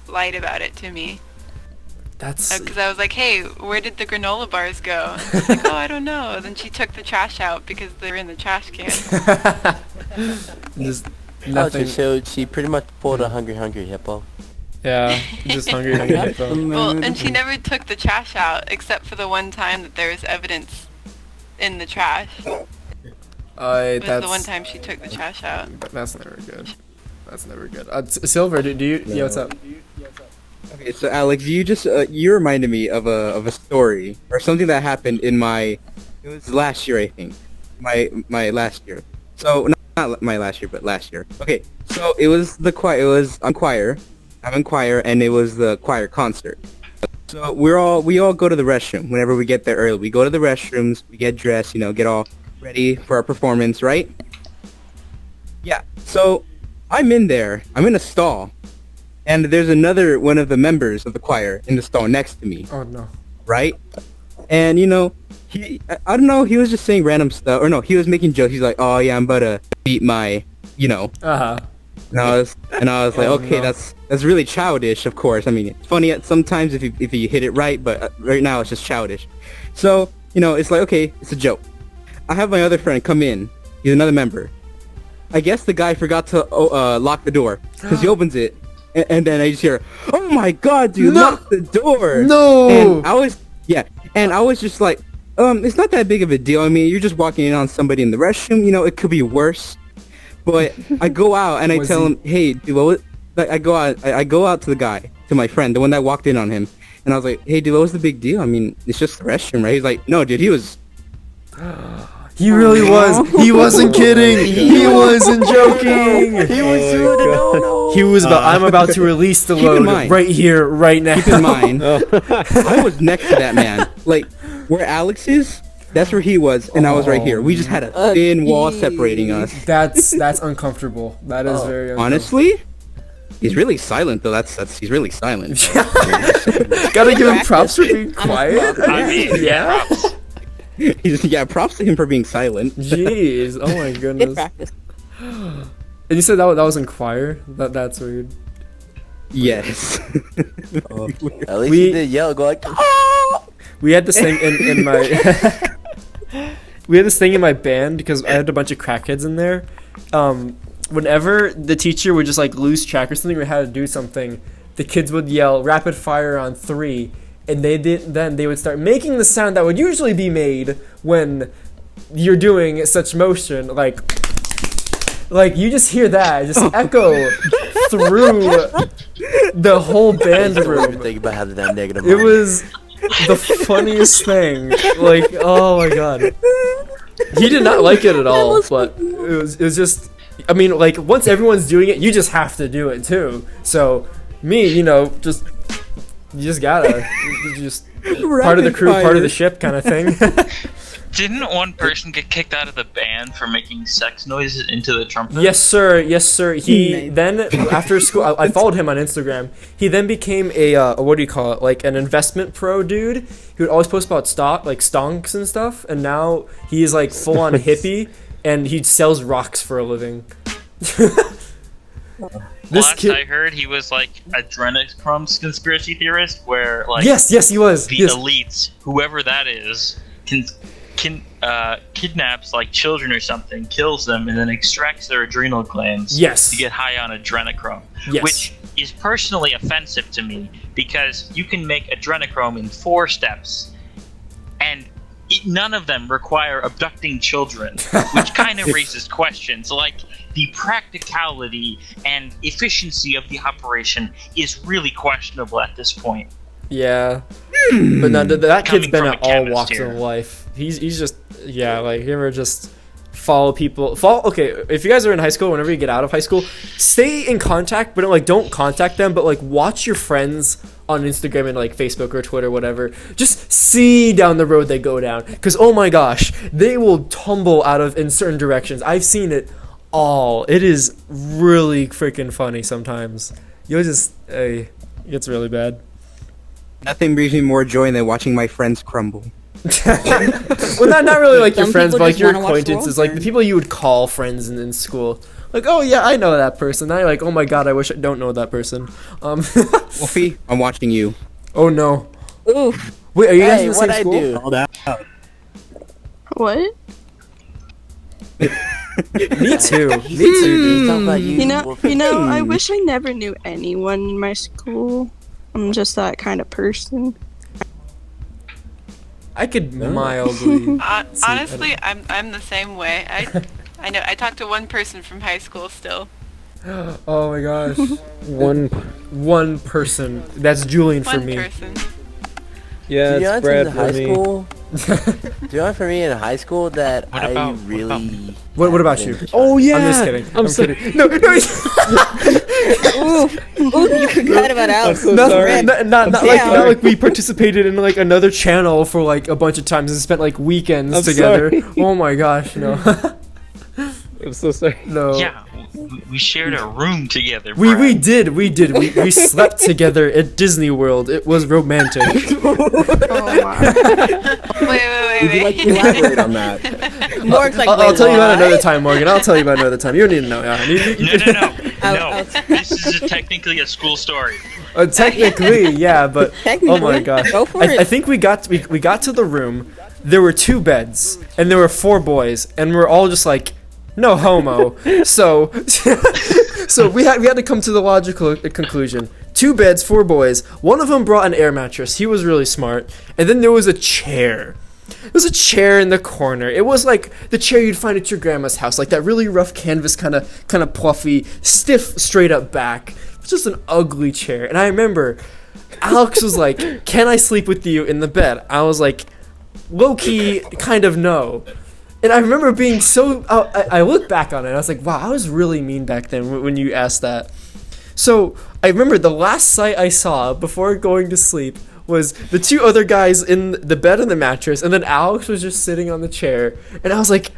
lied about it to me. That's Because I was like, hey, where did the granola bars go? And she's like, oh, I don't know. Then she took the trash out because they were in the trash can. just Oh, nothing. so she pretty much pulled a hungry hippo. Yeah, just hungry. Well, and she never took the trash out except for the one time that there was evidence in the trash. It was the one time she took the trash out. That's never good. That's never good. Silver, do you? Yeah, what's up? Okay, so Alex, you just you reminded me of a story or something that happened in it was last year, I think. My last year. So not my last year, but last year. Okay, so it was the choir. It was on choir. I'm in choir, and it was the choir concert. So we all go to the restroom whenever we get there early. We go to the restrooms, we get dressed, get all ready for our performance, right? Yeah. So I'm in there. I'm in a stall, and there's another one of the members of the choir in the stall next to me, Oh no. right? And I don't know, he was just saying random stuff, or no, he was making jokes. He's like, oh yeah, I'm about to beat my, you know. Uh-huh. And I was like, Oh, okay, no. that's really childish, of course. I mean, it's funny sometimes if you hit it right, but right now it's just childish. So, you know, it's like, okay, it's a joke. I have my other friend come in. He's another member. I guess the guy forgot to lock the door, because he opens it, and then I just hear, oh my god, dude, No! lock the door! No! And I was just like, it's not that big of a deal. I mean, you're just walking in on somebody in the restroom, you know, it could be worse. But I go out and I tell him, hey, dude, I go out to the guy, to my friend, the one that walked in on him, and I was like, hey, dude, what was the big deal? I mean, it's just the restroom, right? He's like, no, dude, he was... He really was. He wasn't kidding. He wasn't joking. He was doing it. No. He was about. I'm about to release the Keep in load mind- right here, right now. Keep in mind, I was next to that man. Like, where Alex is, that's where he was, and I was right here. We just had a thin wall separating us. That's uncomfortable. That is very uncomfortable. Honestly, he's really silent, though. He's really silent. Gotta give him props for being quiet. I mean, yeah. props. Yeah, props to him for being silent. Jeez. Oh my Good goodness. practice. And you said that was in choir. That's weird. Yes. At least We- he did yell, go like, "Ah!" We had this thing in my we had this thing in my band because I had a bunch of crackheads in there. Whenever the teacher would just like lose track or something or had to do something, the kids would yell rapid fire on 3, and then they would start making the sound that would usually be made when you're doing such motion, like you just hear that just echo through the whole band room. Think about having that negative. It mind. was the funniest thing. Like, oh my god. He did not like it at all, but it was just, I mean, like, once everyone's doing it, you just have to do it too. So, me, you know, you just gotta, you just part of the crew, part of the ship kind of thing. Didn't one person get kicked out of the band for making sex noises into the trumpet? Yes, sir. Yes, sir. He Nice. then, after school, I followed him on Instagram. He then became a, what do you call it? Like an investment pro dude. He would always post about stonks and stuff. And now he is like full on hippie, and he sells rocks for a living. Last I heard, he was like a Adrenochrome conspiracy theorist, where like Yes, he was. the Yes. elites, whoever that is, kidnaps like children or something, kills them, and then extracts their adrenal glands Yes. to get high on adrenochrome. Yes. Which is personally offensive to me because you can make adrenochrome in 4 steps, and none of them require abducting children, which kind of raises questions like the practicality and efficiency of the operation is really questionable at this point. Yeah. But no, that kid's Coming been from at a all chemist walks here. of life. He's just, yeah, like, you ever just follow people. Okay, if you guys are in high school, whenever you get out of high school, stay in contact, but like, don't contact them, but like, watch your friends on Instagram and like Facebook or Twitter, whatever. Just see down the road they go down. Because, oh my gosh, they will tumble out of in certain directions. I've seen it all. It is really freaking funny sometimes. You'll just, it's really bad. Nothing brings me more joy than watching my friends crumble. Well, not really like your Some friends, people but like just your wanna watch acquaintances, like the Walter. people you would call friends in school. Like, oh yeah, I know that person. Now you're like, oh my god, I wish I don't know that person. Wolfie, I'm watching you. Oh no. Oof. Wait, are you guys Hey, in the what'd same I school? do? Hold out. What? Me too. Me He's too. talking about you. You know, Wolfie. I wish I never knew anyone in my school. I'm just that kind of person. I could mildly. Honestly, I'm the same way. I know. I talked to one person from high school still. Oh my gosh. One person. That's Julian for One me. person. Yeah, Do you know it's what's in Brad high for me. school? Do you know for me in high school that What I about- really... What about you? Oh yeah. I'm just kidding. I'm sorry. kidding. No. Oof. Oof, you forgot about Alex. so Not, sorry. not Damn. like we participated in like another channel for like a bunch of times and spent like weekends I'm together. sorry. Oh my gosh, no. I'm so sorry. No. Yeah, we shared a room together. We Brad. did. We slept together at Disney World. It was romantic. Oh my. Would you like to Wait. elaborate on that? Morg's like, I'll "Wait, tell you about what?" another time, Morgan. I'll tell you about another time. You don't need to know. Yeah. No. This is technically a school story. Technically, yeah, but Technically, oh my gosh. go for I it. think we got to the room. There were 2 beds, and there were 4 boys, and we're all just like, no homo. So, so we had to come to the logical conclusion. 2 beds, 4 boys. One of them brought an air mattress. He was really smart. And then there was a chair. It was a chair in the corner. It was like the chair you'd find at your grandma's house, like that really rough canvas, kind of puffy, stiff, straight up back. It was just an ugly chair. And I remember Alex was like, "Can I sleep with you in the bed?" I was like, low key, kind of no. And I remember being so. I look back on it, and I was like, "Wow, I was really mean back then when you asked that." So I remember the last sight I saw before going to sleep was the 2 other guys in the bed and the mattress, and then Alex was just sitting on the chair, and I was like,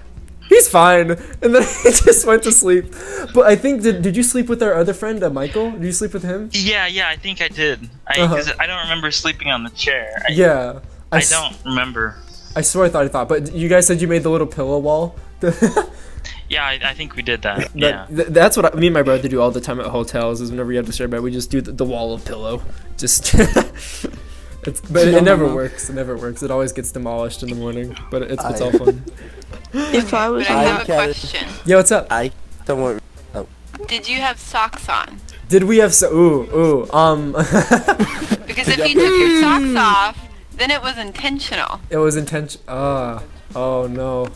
he's fine, and then I just went to sleep. But I think, did you sleep with our other friend, Michael? Did you sleep with him? Yeah, I think I did. Cause I don't remember sleeping on the chair. Yeah. I don't remember. I swear I thought. But you guys said you made the little pillow wall? Yeah, I think we did that. Yeah. That's what me and my brother do all the time at hotels, is whenever you have to share bed, we just do the wall of pillow. Just... it never works. It never works. It always gets demolished in the morning. But it's all fun. If I was But I have a Okay. question. Yeah, what's up? I don't want. Did you have socks on? Did we have ooh Because if you took your socks off, then it was intentional. it was intention. Oh no.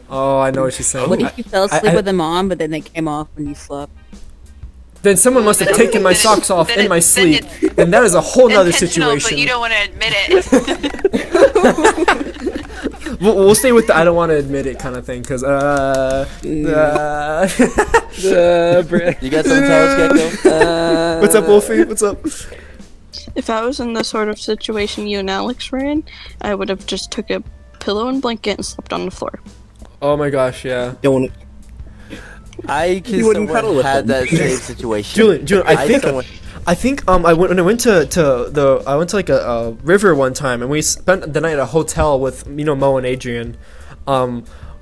Oh, I know what she's saying. What if you fell asleep I- with them on, but then they came off when you slept? Then someone must have taken my socks off in my sleep, and that is a whole nother Intentional, situation. but you don't want to admit it. We'll stay with the I don't want to admit it kind of thing, cause You got something to tell us, Gecko? What's up, Wolfie? What's up? if I was in the sort of situation you and Alex were in, I would have just took a pillow and blanket and slept on the floor. Oh my gosh, yeah. Don't want I can You wouldn't cuddle somewhat with had them. that same situation. Julian, I think somewhat- I went to like a river one time, and we spent the night at a hotel with Mo and Adrian.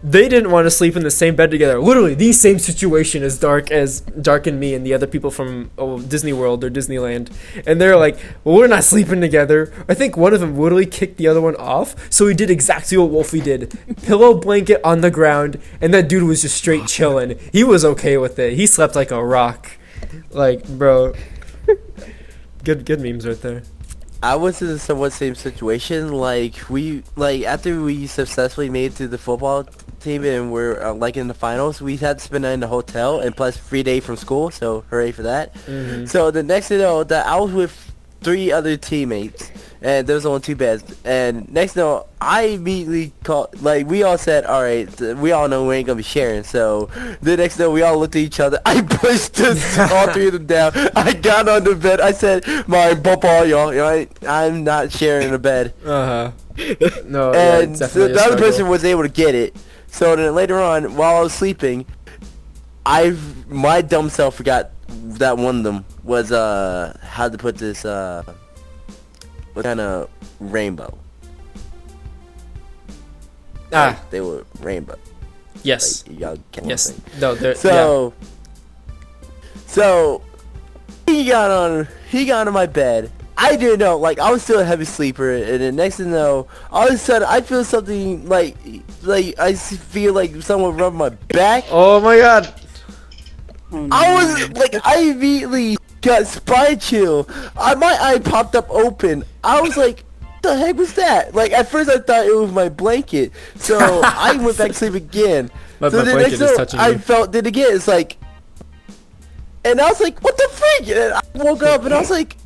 They didn't want to sleep in the same bed together. Literally, the same situation as Dark and me and the other people from Disney World or Disneyland, and they're like, "Well, we're not sleeping together." I think one of them literally kicked the other one off, so he did exactly what Wolfie did: pillow blanket on the ground, and that dude was just straight chilling. He was okay with it. He slept like a rock. Like, bro, good memes right there. I was in the somewhat same situation. After we successfully made it to the football team and we're in the finals, we had to spend it in the hotel and plus free day from school. So hooray for that! Mm-hmm. So the next thing you know, that I was with 3 other teammates, and there was only 2 beds. And next thing you know, I immediately called. We all said, all right, we all know we ain't gonna be sharing. So the next thing we all looked at each other. I pushed all 3 of them down. I got on the bed. I said, "My bump all y'all. I'm not sharing the bed." No, yeah, And it's definitely a the other struggle. person was able to get it. So then later on, while I was sleeping, my dumb self forgot that one of them was how to put this what kind of rainbow. They were rainbow. Yes. Y'all get what I'm Yes. saying. No, they're So he got on my bed. I didn't know, I was still a heavy sleeper, and then next thing you know, all of a sudden I feel something like I feel like someone rubbed my back. Oh my god. Oh, no. I immediately got spine chill. My eye popped up open. I was like, what the heck was that? At first I thought it was my blanket, so I went back to sleep again. My So the blanket next is time touching I me. felt it again. It's like, and I was like, what the freak? And I woke up and I was like,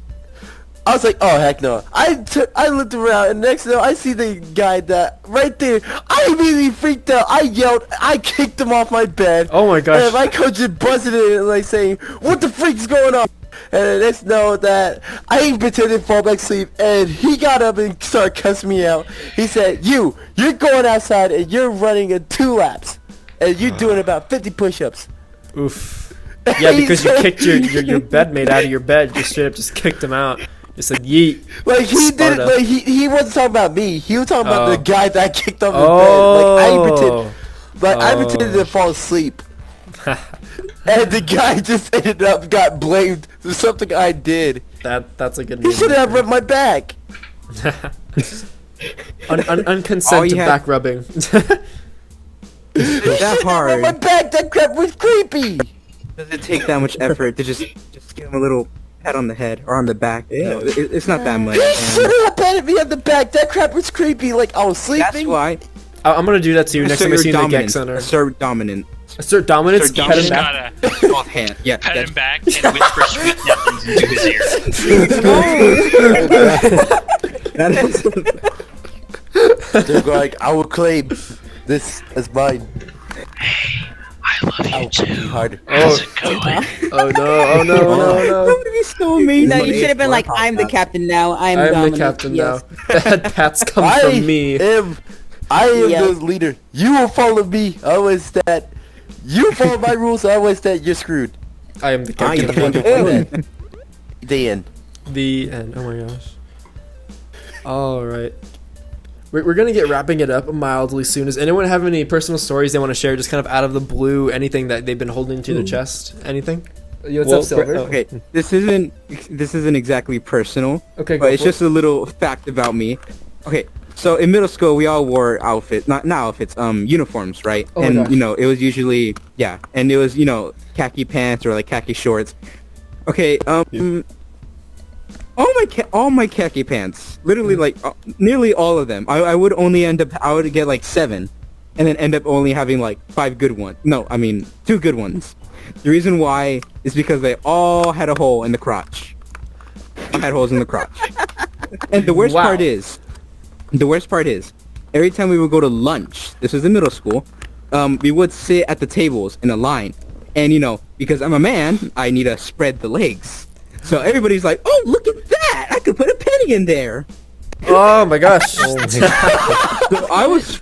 oh heck no. I looked around and next thing you know, I see the guy that right there. I immediately freaked out. I yelled. I kicked him off my bed. Oh my gosh. And my coach just busted in saying, what the freak is going on? And the next know that I pretended to fall back asleep, and he got up and started cussing me out. He said, you're going outside and you're running 2 laps, and you're doing about 50 push-ups. Oof. Yeah, because you kicked your bedmate out of your bed. Just straight up just kicked him out. Just said yeet. Like he did. Sparta. Like he wasn't talking about me. He was talking about Oh. the guy that I kicked off the Oh. bed. I pretended to fall asleep, and the guy just ended up got blamed for something I did. That's a good He move. should have ripped my back. Unconsented had- back rubbing. That My hard. back. That crap was creepy. Does it take that much effort to just give him a little pat on the head or on the back? No, it's not that much. He and should have patted me on the back. That crap was creepy. Like I was sleeping. That's why. I'm gonna do that to you next time I see you in the Gex dominance. Center. Assert dominance. Assert dominance. Assert Pet him You back. gotta Both hand. Yeah. pet that's- him back and whisper sweet nothings into his ear. That is. They're like, I will claim this as mine. I love you too. Hard. How's it going? Oh no! Oh no! Oh no! That would be so amazing. No, you should have been like, I'm the captain now. I'm I am dominant. the captain Yes. now. That pats come from me. I am Yes. the leader. You will follow me. Always that. You follow my rules. Always that. You're screwed. I am the I captain. am the one to win. The end. The end. Oh my gosh. All right. We're gonna get wrapping it up mildly soon. Does anyone have any personal stories they want to share, just kind of out of the blue? Anything that they've been holding to their chest? Anything? Yo, what's Well, up, Silver? Okay, this isn't exactly personal, Okay, go but it's for it. just a little fact about me. Okay, so in middle school we all wore outfits, not outfits, uniforms, right? Oh my and gosh. you know, it was usually and it was khaki pants or like khaki shorts. Okay, all my khaki pants, literally like nearly all of them. I would get like 7, and then end up only having like 5 good ones. No, I mean 2 good ones. The reason why is because they all had a hole in the crotch. All had holes in the crotch. And the worst Wow. part is, every time we would go to lunch, this was in middle school, we would sit at the tables in a line. And because I'm a man, I need to spread the legs. So everybody's like, oh, look at that! I could put a penny in there. Oh my gosh. So I was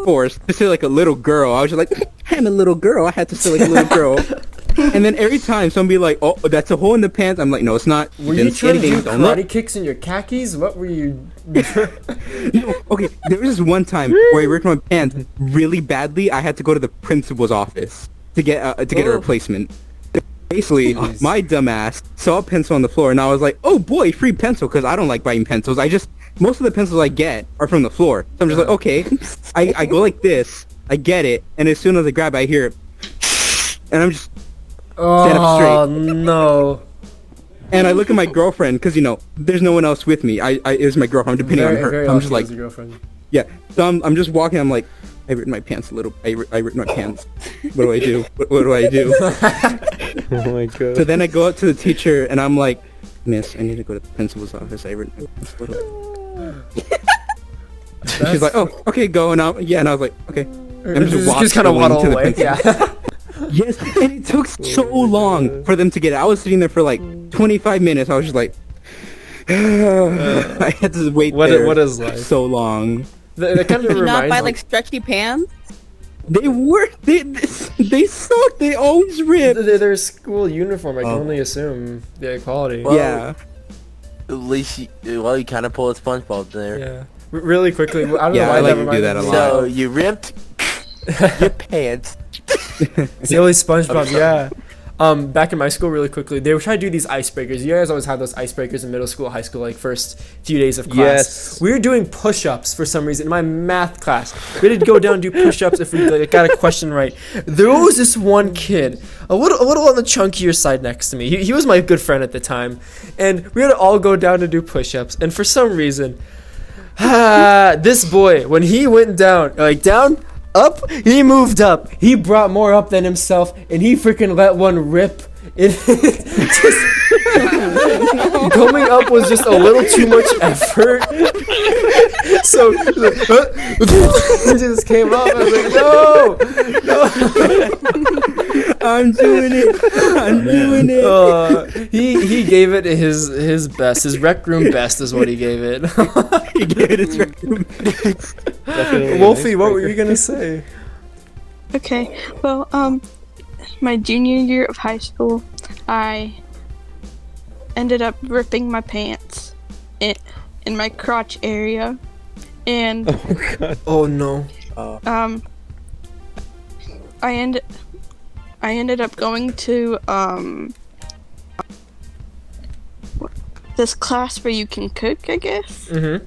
forced to sit like a little girl. I was just like, I'm a little girl. I had to sit like a little girl. And then every time somebody like, oh, that's a hole in the pants. I'm like, no, it's not. Were you Didn't see trying to do anything. Don't look. karate kicks in your khakis? What were you? No, okay, there was this one time where I ripped my pants really badly. I had to go to the principal's office to get a replacement. Basically, my dumbass saw a pencil on the floor, and I was like, "Oh boy, free pencil!" Because I don't like buying pencils. Most of the pencils I get are from the floor. So I'm just like, okay. I go like this, I get it, and as soon as I grab it, I hear it, and I'm just stand up Oh straight. no! And I look at my girlfriend because there's no one else with me. It was my girlfriend. I'm depending on her. So I'm just like, your girlfriend. yeah. So I'm just walking. I'm like, I ripped my pants a little. I ripped my pants. What do I do? What do I do? Oh my god. So then I go up to the teacher and I'm like, Miss, I need to go to the principal's office. I ripped my pants a little. She's like, oh, okay, go. And and I was like, okay. I'm Just kind of going waddle to the away. principal. Yeah. Yes, and it took so long for them to get it. I was sitting there for like 25 minutes. I was just like, I had to wait there What is life? so long. That kind of Did you not reminds buy me. like stretchy pants? They suck. They always rip. Their school uniform. I can Oh. only assume the equality. Well, Yeah. At least you kind of pulled a SpongeBob there. Yeah. Really quickly. I don't Yeah, know why I like that to do that a reminded me. lot. So you ripped your pants. Silly SpongeBob, yeah. Back in my school, really quickly, they would try to do these icebreakers. You guys always have those icebreakers in middle school, high school, like first few days of class. Yes. We were doing push-ups for some reason in my math class. We had to go down and do push-ups if we got a question right. There was this one kid, a little on the chunkier side next to me. He was my good friend at the time, and we had to all go down to do push-ups. And for some reason, this boy, when he went down, up, he moved up. He brought more up than himself, and he freaking let one rip. It just coming up was just a little too much effort. So it just came up. I was like, no. I'm doing it. He gave it his best. His rec room best is what he gave it. He gave it his record. Definitely an Wolfie, what were icebreaker. you gonna say? Okay, well, my junior year of high school, I ended up ripping my pants in my crotch area, and Oh god. Oh no. I ended up going to this class where you can cook, I guess. Mm-hmm.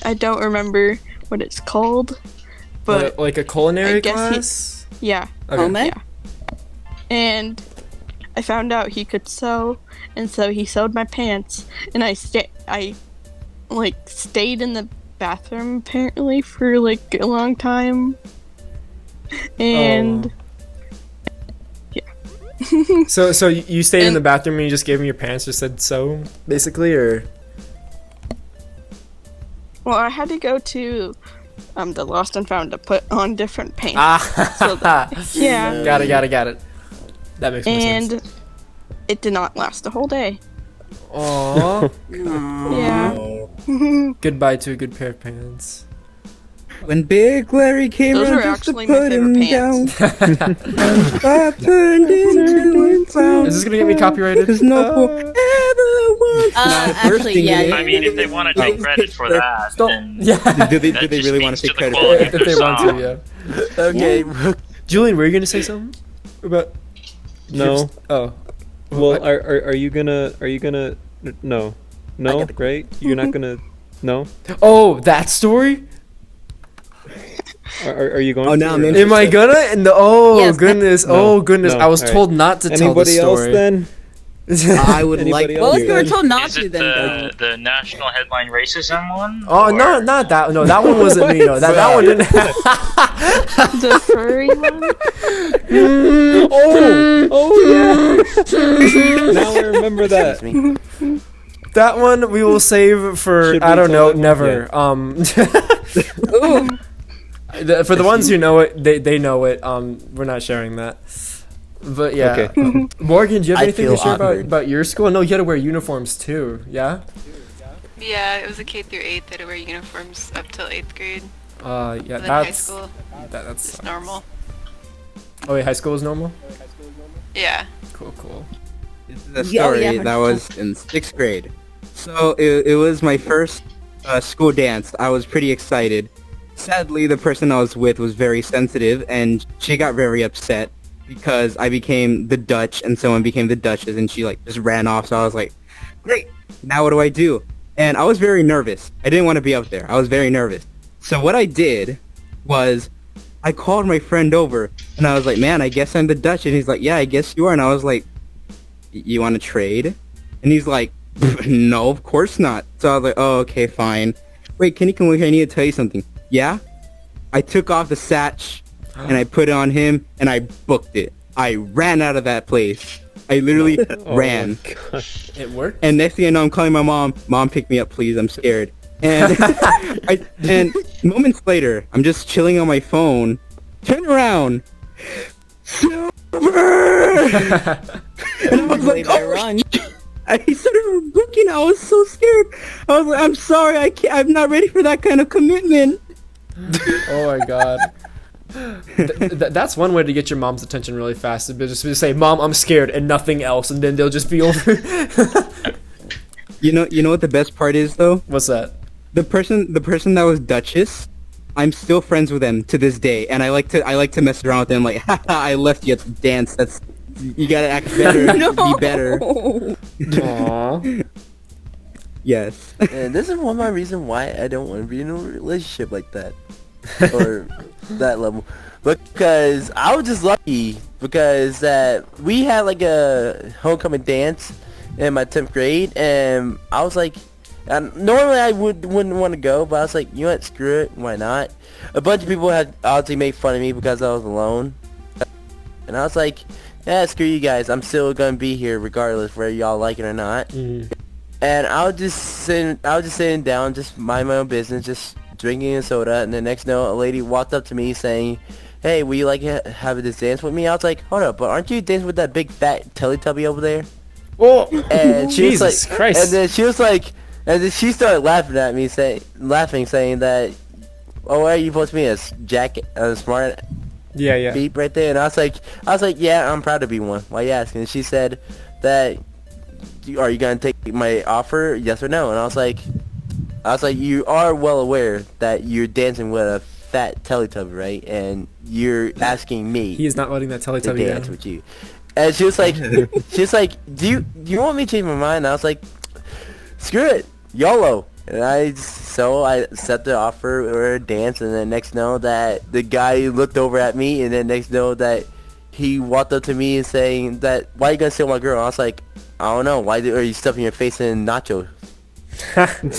I don't remember what it's called, but Like a culinary I guess class? yeah. Okay. Home ec? Yeah. And I found out he could sew, and so he sewed my pants, and I stayed in the bathroom apparently for like a long time. And So you stayed in And- the bathroom and you just gave him your pants, just said so, basically, or? well, I had to go to the Lost and Found to put on different pants. So yeah. Got it. That makes more sense. And it did not last the whole day. Aww. Yeah. Goodbye to a good pair of pants. When Big Larry came Those around were just to actually my put him favorite down, pants. Bob turned into a clown. Is this gonna get me copyrighted? Cause no fool ever wants. Nah, actually, bursting yeah, in it. I mean, if they want to take credit for that, Stop. then Yeah. Do they that just really want to speaks take to the credit for quality it? If they want song. to, yeah. Okay. Julian, were you gonna say something about? No. Oh. Well, are you gonna no got the- right? You're not gonna no. Oh, that story? Are you going? Oh, to, now or- I'm in. Am I gonna? And oh Yes, goodness! No, Oh goodness! no, I was alright. told not to tell the Anybody else story. then? I would like Anybody to. Well, else? if you were told not Is to, it then go. the national headline racism one? Oh Or- no, not that. No, that one wasn't me. No, that one didn't. The furry one? Oh yeah. Now I remember that. Excuse me. That one we will save for Should I we don't know, tell them? never. For the ones who know it, they know it. We're not sharing that. But yeah, Okay. Morgan, do you have I anything to feel share awkward. about your school? No, you had to wear uniforms too. Yeah. Yeah, it was a K through 8 that I wear uniforms up till 8th grade. Yeah. And then That's high school that's is normal. Oh wait, high school was normal. Yeah. Cool. This is a Yeah, oh, story yeah, that was in 6th grade. So it was my first school dance. I was pretty excited. Sadly, the person I was with was very sensitive, and she got very upset because I became the Dutch, and someone became the Duchess, and she like just ran off. So I was like, great, now what do I do? And I was very nervous. I didn't want to be up there. I was very nervous. So what I did was I called my friend over, and I was like, man, I guess I'm the Dutch. And he's like, yeah, I guess you are. And I was like, you want to trade? And he's like, no, of course not. So I was like, oh, okay, fine. Wait, can you come over here? I need to tell you something. Yeah? I took off the satch, and I put it on him, and I booked it. I ran out of that place. I literally Oh ran. my God. It worked. And next thing I know, I'm calling my mom. Mom, pick me up, please. I'm scared. And and moments later, I'm just chilling on my phone. Turn around. Silver! And I was like, I oh, run. I started looking. I was so scared. I was like, I'm sorry. I'm not ready for that kind of commitment. Oh my god. That's one way to get your mom's attention really fast. Is just to say, "Mom, I'm scared," and nothing else, and then they'll just be over. You know what the best part is though? What's that? The person that was Duchess, I'm still friends with them to this day, and I like to mess around with them. Like, haha, I left you at the dance. You gotta act better, be better. Aww. Yes. And this is one of my reasons why I don't want to be in a relationship like that. Or that level. Because I was just lucky because we had like a homecoming dance in my 10th grade, and I was like, normally I wouldn't want to go, but I was like, you know what, screw it, why not? A bunch of people had obviously made fun of me because I was alone. And I was like, yeah, screw you guys, I'm still gonna be here regardless whether y'all like it or not. And I was just sitting down, just mind my own business, just drinking a soda, and the next note, a lady walked up to me saying, hey, will you like have this dance with me? I was like, hold up, but aren't you dancing with that big fat Teletubby over there? Oh, And she was Jesus like, Christ. and then she was like, and then she started laughing at me, saying that, oh, why are you supposed to be a smart Yeah. beep right there, and I was like, yeah, I'm proud to be one. Why you asking? And she said that, are you gonna take my offer? Yes or no? And I was like, you are well aware that you're dancing with a fat Teletubby, right? And you're asking me He is not letting that to Teletubby dance down. with you. And she was like, do you want me to change my mind? And I was like, screw it, YOLO. And I set the offer or a dance, and then next know that the guy looked over at me, and then next know that he walked up to me and saying that, why you gonna steal my girl? And I was like, I don't know, why are you stuffing your face in nachos? And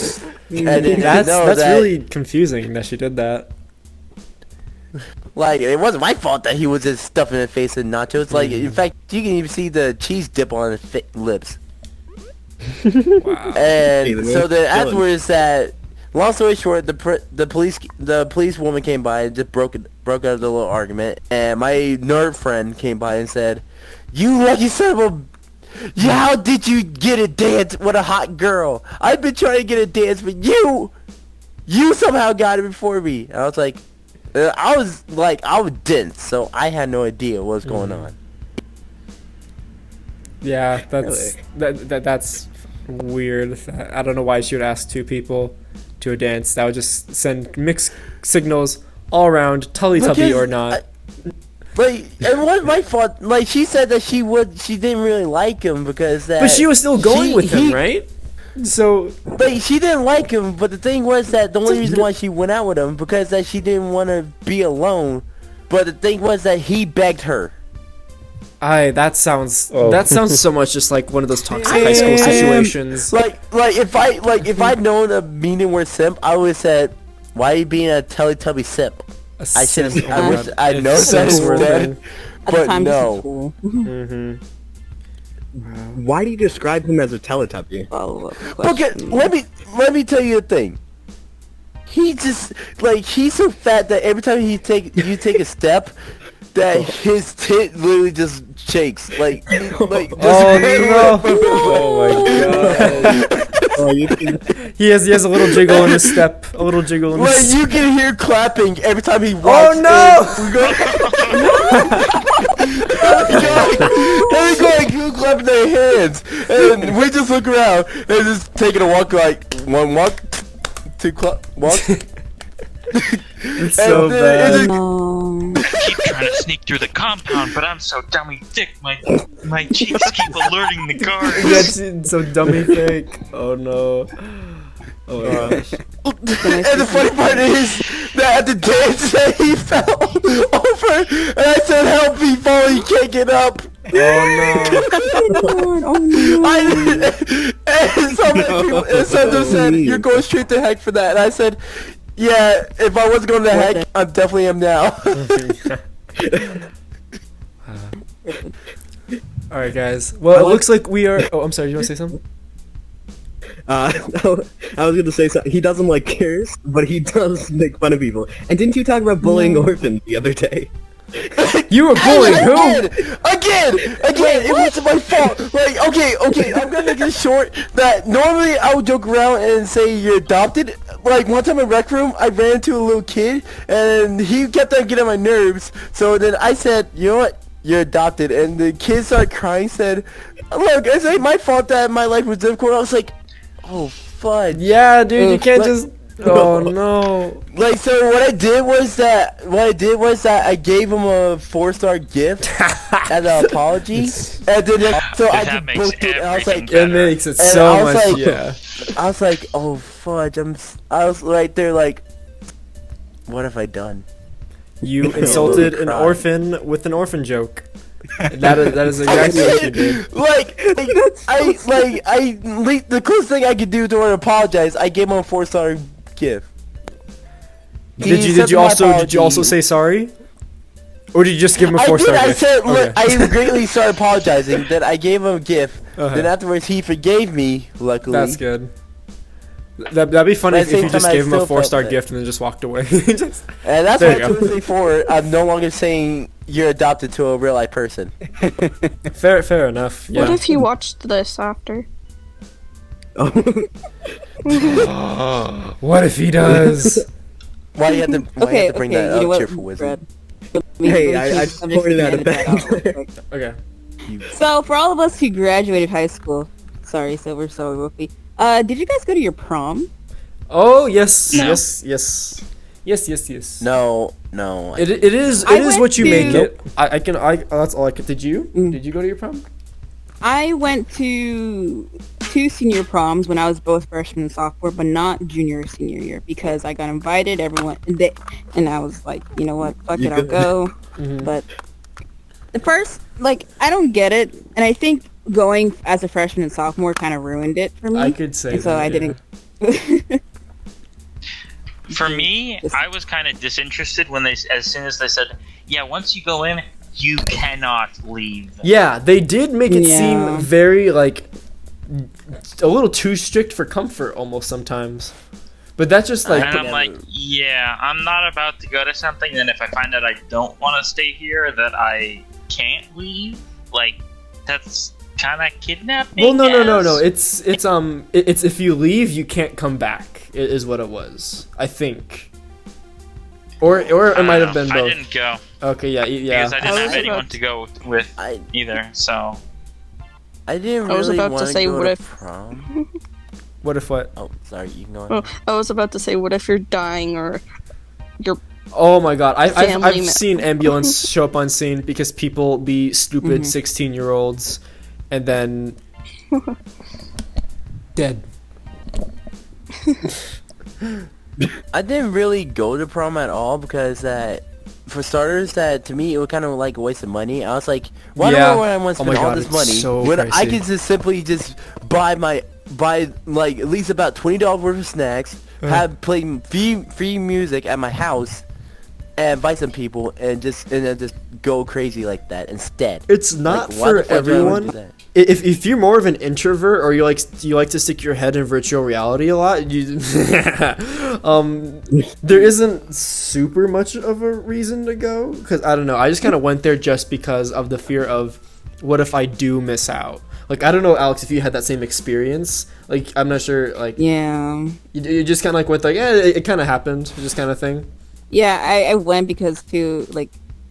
then That's really confusing that she did that. Like, it wasn't my fault that he was just stuffing his face in nachos. Like, in fact, you can even see the cheese dip on his lips. Wow. And so then afterwards, that long story short, the police woman came by and just broke out of the little argument, and my nerd friend came by and said, "You lucky son of a, how did you get a dance with a hot girl? I've been trying to get a dance, but you somehow got it before me." And I was like, I was dense, so I had no idea what was going on. Yeah, that's weird. I don't know why she would ask two people to a dance. That would just send mixed signals all around, Teletubby or not. It wasn't my fault. Like, she said that she didn't really like him because that. But she was still going with him, right? So. But she didn't like him. But the thing was that the only reason why she went out with him because that she didn't want to be alone. But the thing was that he begged her. That sounds so much just like one of those toxic high school situations. Like if I'd known the meaning word simp, I would have said, "Why are you being a Teletubby simp?" I should have. I wish I know that instead, but no. Why do you describe him as a Teletubby? Okay, let me tell you a thing. He just he's so fat that every time you take a step, that his tit literally just shakes. Like oh no! Oh my god! He has a little jiggle in his step. A little jiggle in his step. You can hear clapping every time he walks. Oh no! They go like clapping their hands, and we just look around and just taking a walk, like one walk, two walk. It's so bad. Keep trying to sneak through the compound, but I'm so dummy thick. My cheeks keep alerting the guards. That's so dummy fake. Oh no. Oh my gosh. And the funny part is that at the dance that he fell over, and I said, "Help me, fall! He can't get up." Oh no. And some of them said, "You're going straight to heck for that," and I said, "Yeah, if I was going to heck, I definitely am now." Alright guys. Well, it looks like we are... Oh, I'm sorry, you want to say something? I was gonna say something. He doesn't like kids, but he does make fun of people. And didn't you talk about bullying orphans the other day? You were bullying who? Again! It wasn't my fault! Like, okay, I'm gonna make it short, that normally I would joke around and say you're adopted. Like, one time in rec room, I ran into a little kid, and he kept on getting on my nerves, so then I said, you know what? You're adopted. And the kid started crying, said, look, it's like my fault that my life was difficult. I was like, oh, fudge. Yeah, dude, you can't just... Oh no! Like, so what I did was that I gave him a 4-star gift as an apology, and then so I just booked it. And I was like, it makes it so much. Like, yeah. I was like, oh fudge! I was right there, like, what have I done? You insulted an orphan with an orphan joke. That is exactly what you did. The closest thing I could do to apologize, I gave him a 4-star gift. Did you also say sorry? Or did you just give him a 4-star gift? I said, look, I greatly started apologizing, then I gave him a gift, then afterwards he forgave me, luckily. That's good. That'd be funny if you just gave him a 4-star gift and then just walked away. And that's why Tuesday 4, I'm no longer saying you're adopted to a real life person. Fair enough. Yeah. What if he watched this after? What if he does? Why you have to bring that up, cheerful wizard? Hey, I I'm just pointed gonna out a edit that out real bad. quick. Okay. So for all of us who graduated high school, sorry, Silver, sorry, Wolfie. Did you guys go to your prom? Oh yes, No. yes. No. It is I what went you make to- it. That's all I could. Did you? Did you go to your prom? I went to 2 senior proms when I was both freshman and sophomore, but not junior or senior year because I got invited. And I was like, you know what, fuck it, I'll go. But the first, like, I don't get it, and I think going as a freshman and sophomore kind of ruined it for me. I could say and so that, I yeah. didn't. For me, I was kind of disinterested when as soon as they said, yeah, once you go in, you cannot leave. Yeah, they did make it Yeah. seem very like a little too strict for comfort almost sometimes. But that's just like And I'm like, yeah, I'm not about to go to something, and if I find out I don't want to stay here, that I can't leave, like, that's kind of kidnapping. well, no. It's if you leave, you can't come back. Is what it was, I think. Or it might have been I both. didn't go Okay, yeah. because I didn't I have was anyone about- to go with either. So I didn't I was really about to want say, go what to if- prom. What if what? Oh, sorry, you can go on. Oh, I was about to say, what if you're dying or you're Oh my god, I've Family seen ambulance show up on scene because people be stupid 16-year-olds and then dead. I didn't really go to prom at all because for starters, to me it was kind of like a waste of money. I was like, why do Yeah. I want to Oh my spend all God, this it's money so when I pricey. could just simply just buy like at least about $20 worth of snacks, have play free music at my house, and invite some people and then just go crazy like that instead. It's not Like, why for the fuck do I wanna do everyone. that? If you're more of an introvert or you like to stick your head in virtual reality a lot, there isn't super much of a reason to go because I don't know. I just kind of went there just because of the fear of what if I do miss out. Like I don't know, Alex, if you had that same experience. Like I'm not sure. Like Yeah. you just kind of like went like it kind of happened, just kind of thing. Yeah, I went because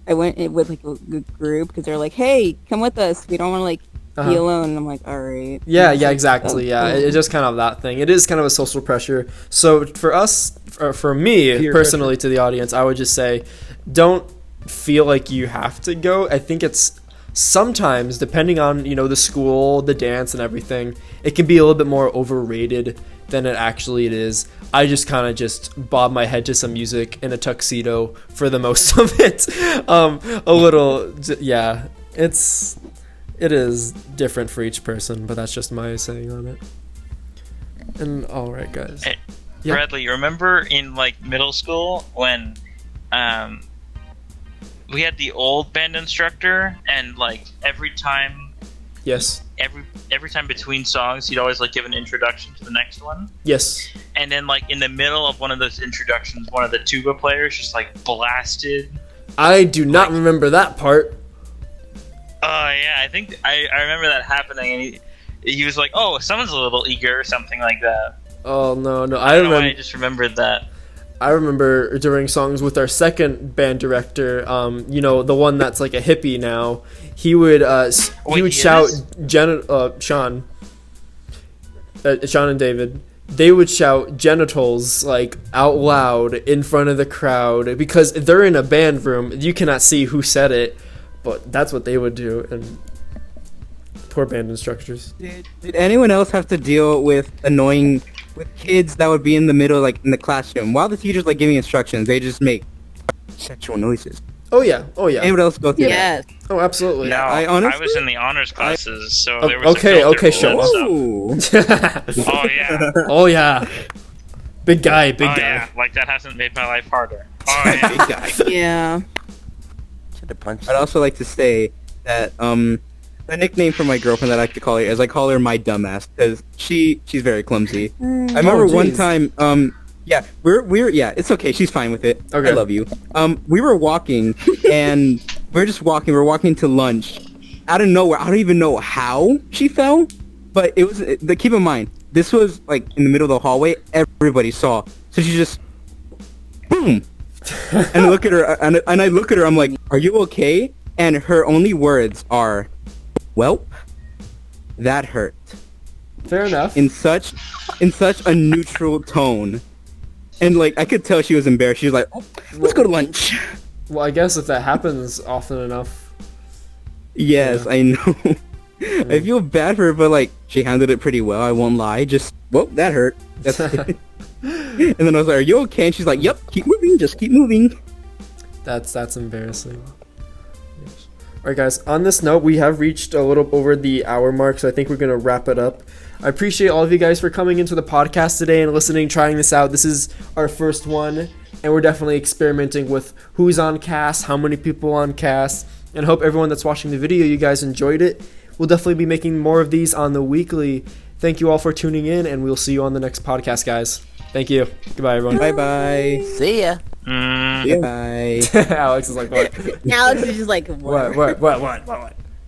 I went with like a good group because they're like, hey, come with us. We don't want to like be alone. And I'm like, all right. Yeah, And yeah, it's exactly. Yeah, cool. it's just kind of that thing. It is kind of a social pressure. So for us, for me Peer personally, to the audience, I would just say, don't feel like you have to go. I think it's sometimes, depending on the school, the dance, and everything, it can be a little bit more overrated than it actually is. I just kind of just bob my head to some music in a tuxedo for the most of it. A little, yeah. It is different for each person, but that's just my saying on it. And all right, guys. Hey, Yeah. Bradley, you remember in like middle school when we had the old band instructor, and like every time Yes. every time between songs, he'd always like give an introduction to the next one. Yes. And then like in the middle of one of those introductions, one of the tuba players just like blasted. I do not remember that part. Oh yeah, I think I remember that happening, and he was like, "Oh, someone's a little eager" or something like that. Oh no, I I don't know why, I remember. just remembered that. I remember during songs with our second band director, the one that's like a hippie now. He would Wait, he would he shout is? Sean and David. They would shout genitals like out loud in front of the crowd because they're in a band room. You cannot see who said it, but that's what they would do. And poor band instructors. Did anyone else have to deal with kids that would be in the middle, like in the classroom, while the teacher's like giving instructions, they just make sexual noises? Oh yeah. Anyone else go through Yes. Oh absolutely. No, I I honestly- was in the honors classes, so Oh, there was okay, a filter okay, for show that us. stuff. that? Oh yeah, Oh yeah. Big guy. oh yeah, like that hasn't made my life harder. Oh yeah. Big guy. Yeah. Should have punched. I'd also like to say that the nickname for my girlfriend that I like to call her is I call her my dumbass because she's very clumsy. I remember one geez. time yeah, we're yeah, it's okay. She's fine with it. Okay. I love you. We were walking and we're walking to lunch. Out of nowhere, I don't even know how she fell, but it was keep in mind, this was like in the middle of the hallway. Everybody saw. So she just boom. And I look at her and I look at her, I'm like, "Are you okay?" And her only words are, "Well, that hurt." Fair enough. In such a neutral tone. And like I could tell she was embarrassed. She was like, "Oh, let's go to lunch." Well, I guess if that happens often enough. Yes, Yeah. I know. I feel bad for her, but like she handled it pretty well. I won't lie. Just, well, that hurt. That's it. And then I was like, "Are you okay?" And she's like, "Yep, keep moving. Just keep moving." That's embarrassing. Alright guys, on this note, we have reached a little over the hour mark, so I think we're going to wrap it up. I appreciate all of you guys for coming into the podcast today and listening, trying this out. This is our first one, and we're definitely experimenting with who's on cast, how many people on cast, and I hope everyone that's watching the video, you guys enjoyed it. We'll definitely be making more of these on the weekly. Thank you all for tuning in, and we'll see you on the next podcast, guys. Thank you. Goodbye, everyone. Bye-bye. See ya. Bye. Alex is like, what? Alex is just like, What?